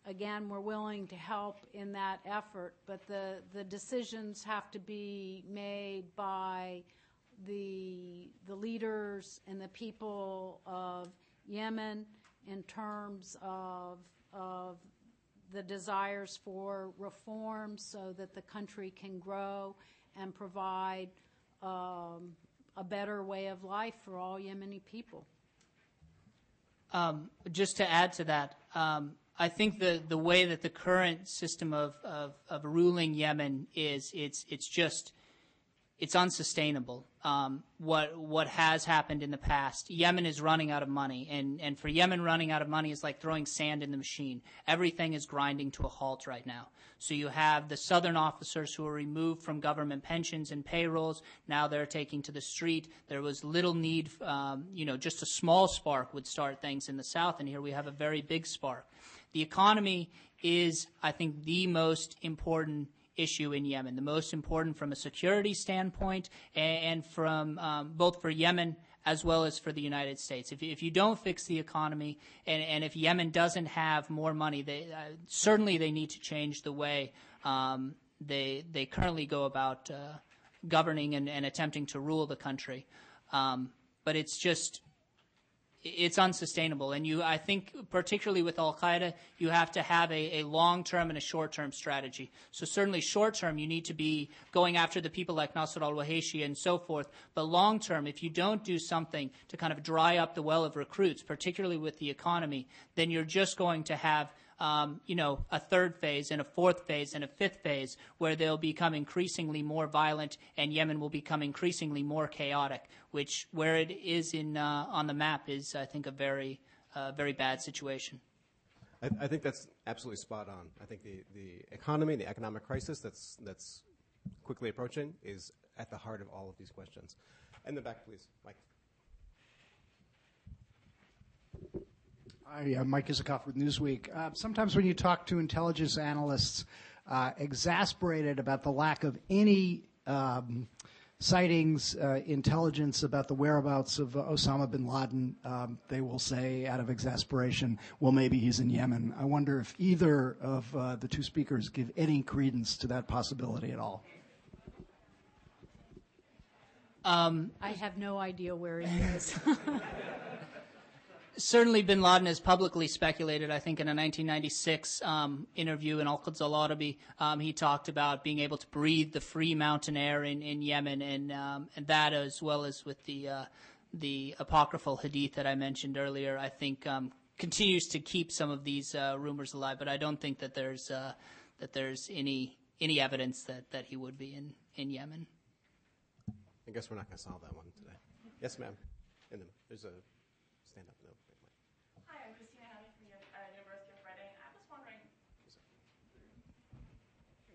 Speaker 3: Again, we're willing to help in that effort, but the decisions have to be made by the leaders and the people of Yemen in terms of the desires for reform so that the country can grow and provide a better way of life for all Yemeni people.
Speaker 2: Just to add to that, I think the way that the current system of ruling Yemen is, it's unsustainable. What has happened in the past, Yemen is running out of money, and for Yemen, running out of money is like throwing sand in the machine. Everything is grinding to a halt right now. So you have the southern officers who are removed from government pensions and payrolls. Now they're taking to the street. There was little need, just a small spark would start things in the south, and here we have a very big spark. The economy is, I think, the most important issue in Yemen, the most important from a security standpoint and from both for Yemen as well as for the United States. If you don't fix the economy and if Yemen doesn't have more money, certainly they need to change the way they currently go about governing and attempting to rule the country. But it's unsustainable. And I think particularly with al-Qaeda, you have to have a long-term and a short-term strategy. So certainly short-term, you need to be going after the people like Nasr al-Waheishi and so forth. But long-term, if you don't do something to kind of dry up the well of recruits, particularly with the economy, then you're just going to have a third phase and a fourth phase and a fifth phase where they'll become increasingly more violent and Yemen will become increasingly more chaotic, which where it is on the map is, I think, a very bad situation.
Speaker 1: I think that's absolutely spot on. I think the economy, the economic crisis that's quickly approaching is at the heart of all of these questions. In the back, please, Mike.
Speaker 13: Hi, Mike Isikoff with Newsweek. Sometimes when you talk to intelligence analysts exasperated about the lack of any sightings, intelligence about the whereabouts of Osama bin Laden, they will say out of exasperation, well, maybe he's in Yemen. I wonder if either of the two speakers give any credence to that possibility at all.
Speaker 3: I have no idea where he is.
Speaker 2: Certainly bin Laden has publicly speculated, I think in a 1996 interview in al-Quds al-Arabi, he talked about being able to breathe the free mountain air in Yemen, and that as well as with the apocryphal hadith that I mentioned earlier, I think continues to keep some of these rumors alive, but I don't think that there's any evidence that he would be in Yemen.
Speaker 1: I guess we're not going to solve that one today. Yes, ma'am. There's a stand up. No.
Speaker 14: Hi, I'm Christina Hammy from University of Reading. I was wondering,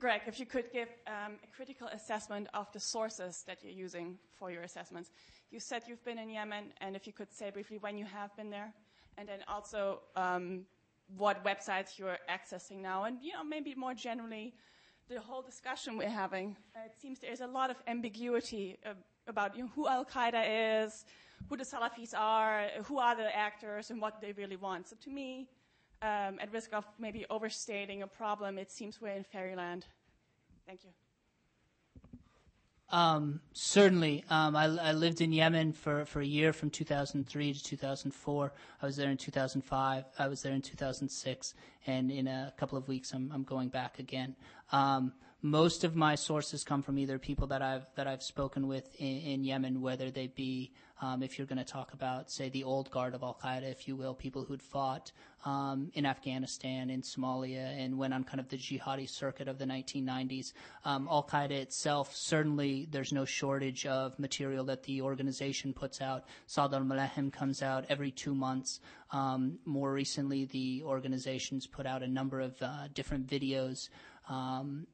Speaker 14: Greg, if you could give a critical assessment of the sources that you're using for your assessments. You said you've been in Yemen, and if you could say briefly when you have been there, and then also what websites you're accessing now, and maybe more generally, the whole discussion we're having. It seems there's a lot of ambiguity about who al-Qaeda is, who the Salafis are, who are the actors, and what they really want. So to me, at risk of maybe overstating a problem, it seems we're in fairyland. Thank you.
Speaker 2: Certainly. I lived in Yemen for a year from 2003 to 2004. I was there in 2005. I was there in 2006. And in a couple of weeks, I'm going back again. Most of my sources come from either people that I've spoken with in Yemen, whether they be, if you're going to talk about, say, the old guard of al-Qaeda, if you will, people who'd fought in Afghanistan, in Somalia, and went on kind of the jihadi circuit of the 1990s. Al-Qaeda itself, certainly there's no shortage of material that the organization puts out. Saad al-Malahim comes out every 2 months. More recently, the organization's put out a number of different videos,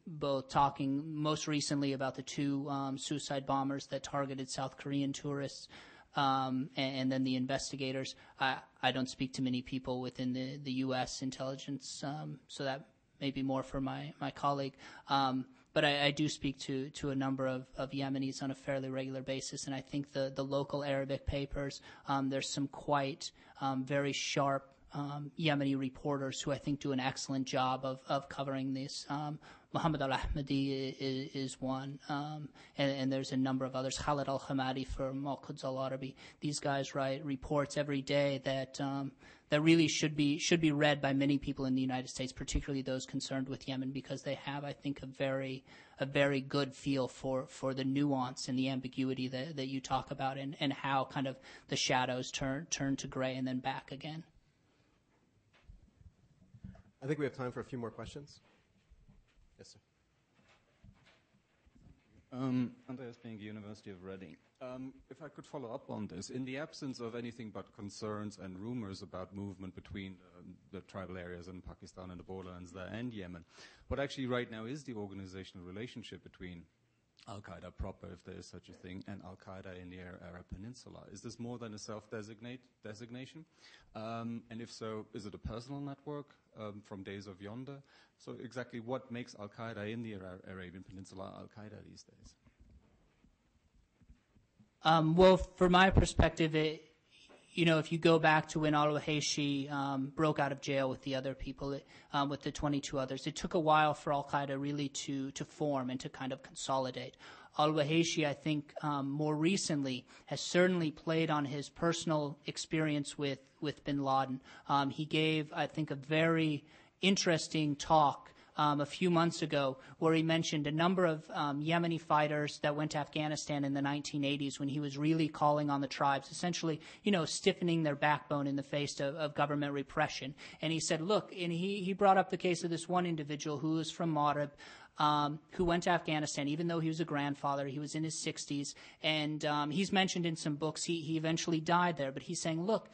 Speaker 2: both talking most recently about the two suicide bombers that targeted South Korean tourists, and then the investigators. I don't speak to many people within the U.S. intelligence, so that may be more for my colleague. But I do speak to a number of Yemenis on a fairly regular basis, and I think the local Arabic papers, there's some quite very sharp Yemeni reporters who I think do an excellent job of covering this. Muhammad al-Ahmadi is one, and there's a number of others. Khalid al-Hamadi from al-Quds al-Arabi. These guys write reports every day that really should be read by many people in the United States, particularly those concerned with Yemen, because they have, I think, a very good feel for the nuance and the ambiguity that you talk about, and how kind of the shadows turn to gray and then back again.
Speaker 1: I think we have time for a few more questions. Yes, sir.
Speaker 15: Andreas Pink, University of Reading. If I could follow up on this, in the absence of anything but concerns and rumors about movement between the tribal areas in Pakistan and the borderlands there and Yemen, what actually right now is the organizational relationship between al-Qaeda proper, if there is such a thing, and al-Qaeda in the Arab Peninsula? Is this more than a self-designation? And if so, is it a personal network from days of yonder? So exactly what makes al-Qaeda in the Arabian Peninsula al-Qaeda these days?
Speaker 2: Well, from my perspective, if you go back to when al-Wahayshi broke out of jail with the other people, with the 22 others, it took a while for al-Qaeda really to form and to kind of consolidate. Al-Wahayshi, I think, more recently has certainly played on his personal experience with bin Laden. He gave, I think, a very interesting talk a few months ago where he mentioned a number of Yemeni fighters that went to Afghanistan in the 1980s when he was really calling on the tribes, essentially, stiffening their backbone in the face of government repression. And he said, look, and he brought up the case of this one individual who was from Marib, who went to Afghanistan, even though he was a grandfather. He was in his 60s, and he's mentioned in some books he eventually died there. But he's saying, look,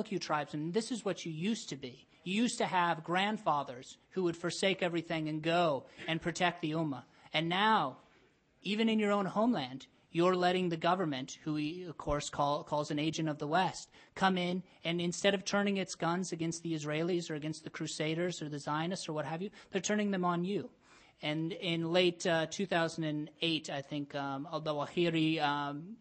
Speaker 2: you tribesmen, this is what you used to be. You used to have grandfathers who would forsake everything and go and protect the Ummah. And now, even in your own homeland, you're letting the government, who he, of course, calls an agent of the West, come in, and instead of turning its guns against the Israelis or against the Crusaders or the Zionists or what have you, they're turning them on you. And in late 2008, I think al-Zawahiri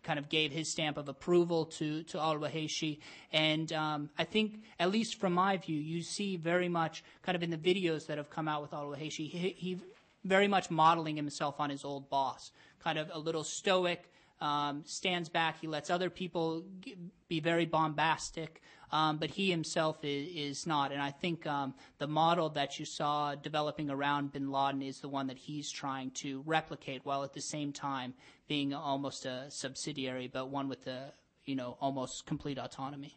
Speaker 2: kind of gave his stamp of approval to al-Wahayshi. And I think, at least from my view, you see very much kind of in the videos that have come out with al-Wahayshi, he very much modeling himself on his old boss, kind of a little stoic, stands back. He lets other people be very bombastic, but he himself is not. And I think the model that you saw developing around bin Laden is the one that he's trying to replicate, while at the same time being almost a subsidiary, but one with almost complete autonomy.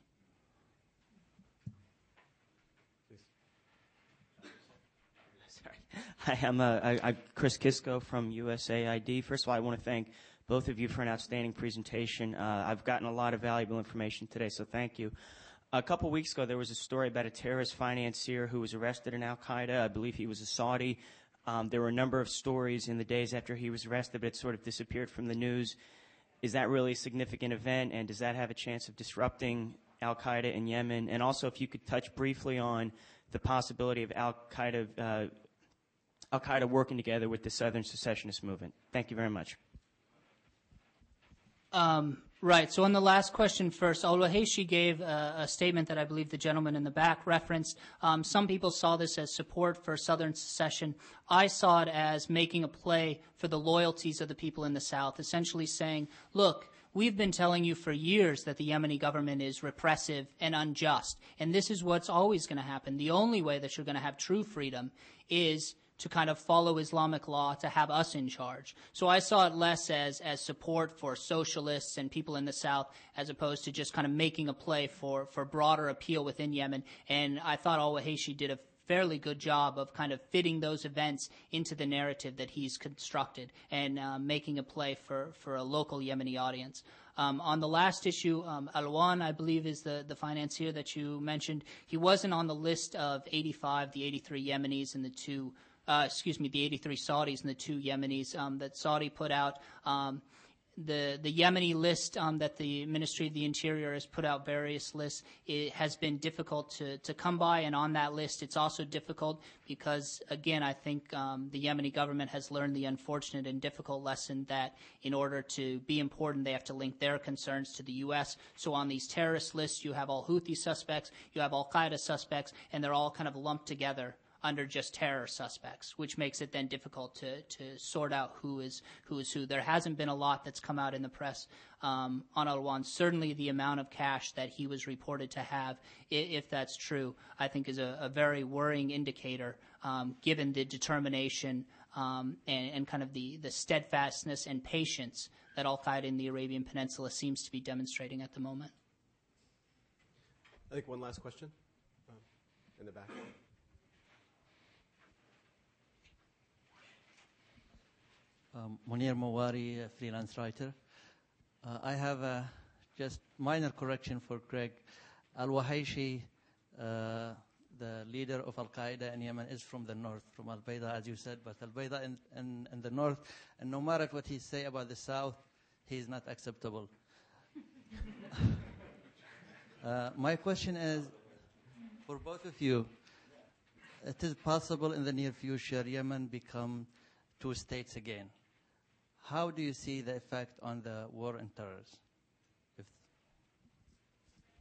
Speaker 16: Hi, I'm Chris Kisco from USAID. First of all, I want to thank both of you for an outstanding presentation. I've gotten a lot of valuable information today, so thank you. A couple weeks ago, there was a story about a terrorist financier who was arrested in al-Qaeda. I believe he was a Saudi. There were a number of stories in the days after he was arrested, but it sort of disappeared from the news. Is that really a significant event, and does that have a chance of disrupting al-Qaeda in Yemen? And also, if you could touch briefly on the possibility of al-Qaeda working together with the Southern Secessionist movement. Thank you very much.
Speaker 2: Right. So on the last question first, al-Wahayshi gave a statement that I believe the gentleman in the back referenced. Some people saw this as support for Southern secession. I saw it as making a play for the loyalties of the people in the South, essentially saying, look, we've been telling you for years that the Yemeni government is repressive and unjust, and this is what's always going to happen. The only way that you're going to have true freedom is to kind of follow Islamic law, to have us in charge. So I saw it less as support for socialists and people in the South, as opposed to just kind of making a play for broader appeal within Yemen. And I thought al-Wahayshi did a fairly good job of kind of fitting those events into the narrative that he's constructed and making a play for a local Yemeni audience. On the last issue, Alwan, I believe, is the financier that you mentioned. He wasn't on the list of 85, the 83 Yemenis and the 83 Saudis and the 2 Yemenis that Saudi put out. The Yemeni list that the Ministry of the Interior has put out, various lists, it has been difficult to come by, and on that list it's also difficult because, again, I think the Yemeni government has learned the unfortunate and difficult lesson that in order to be important they have to link their concerns to the U.S. So on these terrorist lists you have all Houthi suspects, you have al-Qaeda suspects, and they're all kind of lumped together under just terror suspects, which makes it then difficult to sort out who is who. There hasn't been a lot that's come out in the press on Alwan. Certainly the amount of cash that he was reported to have, if that's true, I think is a very worrying indicator, given the determination and kind of the steadfastness and patience that al-Qaeda in the Arabian Peninsula seems to be demonstrating at the moment.
Speaker 1: I think one last question in the back.
Speaker 17: Munir Mawari, a freelance writer. I have a just minor correction for Greg. Al-Wahayshi, the leader of al-Qaeda in Yemen, is from the north, from al-Bayda, as you said, but al-Bayda in the north, and no matter what he say about the south, he is not acceptable. My question is, for both of you, it is possible in the near future Yemen become 2 states again. How do you see the effect on the war on terrorism?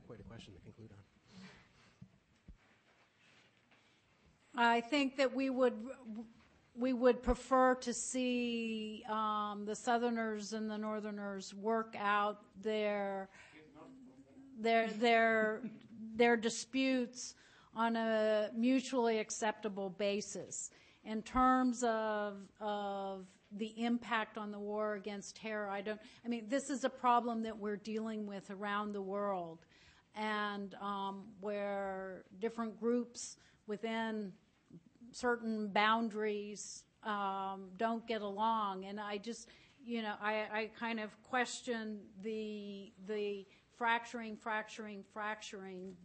Speaker 1: Quite a question to conclude on.
Speaker 3: I think that we would prefer to see the Southerners and the Northerners work out their disputes on a mutually acceptable basis. In terms of the impact on the war against terror, this is a problem that we're dealing with around the world, and where different groups within certain boundaries don't get along. And I just, I kind of question the fracturing,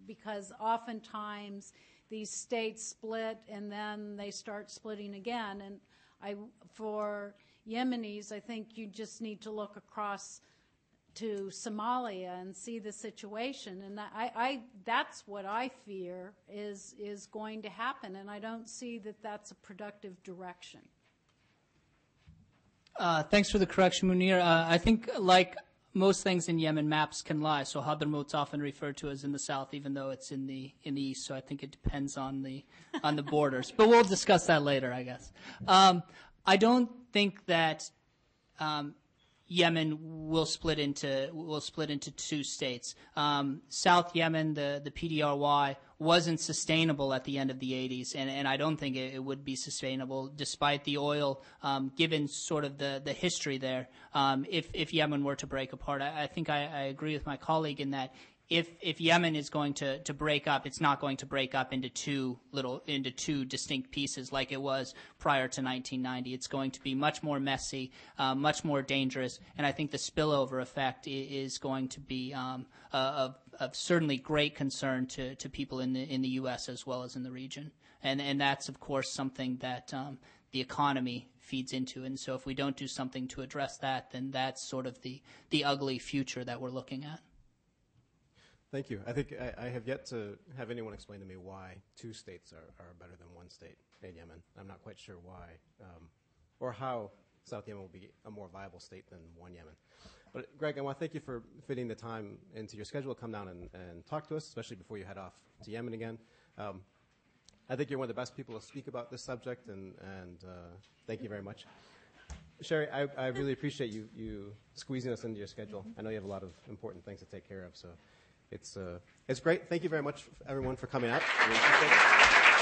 Speaker 3: because oftentimes these states split and then they start splitting again. And for Yemenis, I think you just need to look across to Somalia and see the situation, and that's what I fear is going to happen, and I don't see that that's a productive direction.
Speaker 2: Thanks for the correction, Munir. I think, like most things in Yemen, maps can lie. So Hadramaut's often referred to as in the south, even though it's in the east. So I think it depends on the borders. But we'll discuss that later, I guess. I don't think that Yemen will split into 2 states. South Yemen, the PDRY, wasn't sustainable at the end of the 80s, and I don't think it would be sustainable despite the oil, given sort of the history there. If Yemen were to break apart, I think I agree with my colleague in that if Yemen is going to break up, it's not going to break up into two distinct pieces like it was prior to 1990. It's going to be much more messy, much more dangerous, and I think the spillover effect is going to be of certainly great concern to people in the U.S. as well as in the region, and that's of course something that the economy feeds into, and so if we don't do something to address that, then that's sort of the ugly future that we're looking at.
Speaker 1: Thank you. I think I have yet to have anyone explain to me why 2 states are better than 1 state in Yemen. I'm not quite sure why, or how South Yemen will be a more viable state than 1 Yemen. But Greg, I want to thank you for fitting the time into your schedule to come down and talk to us, especially before you head off to Yemen again. I think you're one of the best people to speak about this subject, and thank you very much. Sherry, I really appreciate you squeezing us into your schedule. I know you have a lot of important things to take care of, so it's great. Thank you very much, everyone, for coming out. Really appreciate it.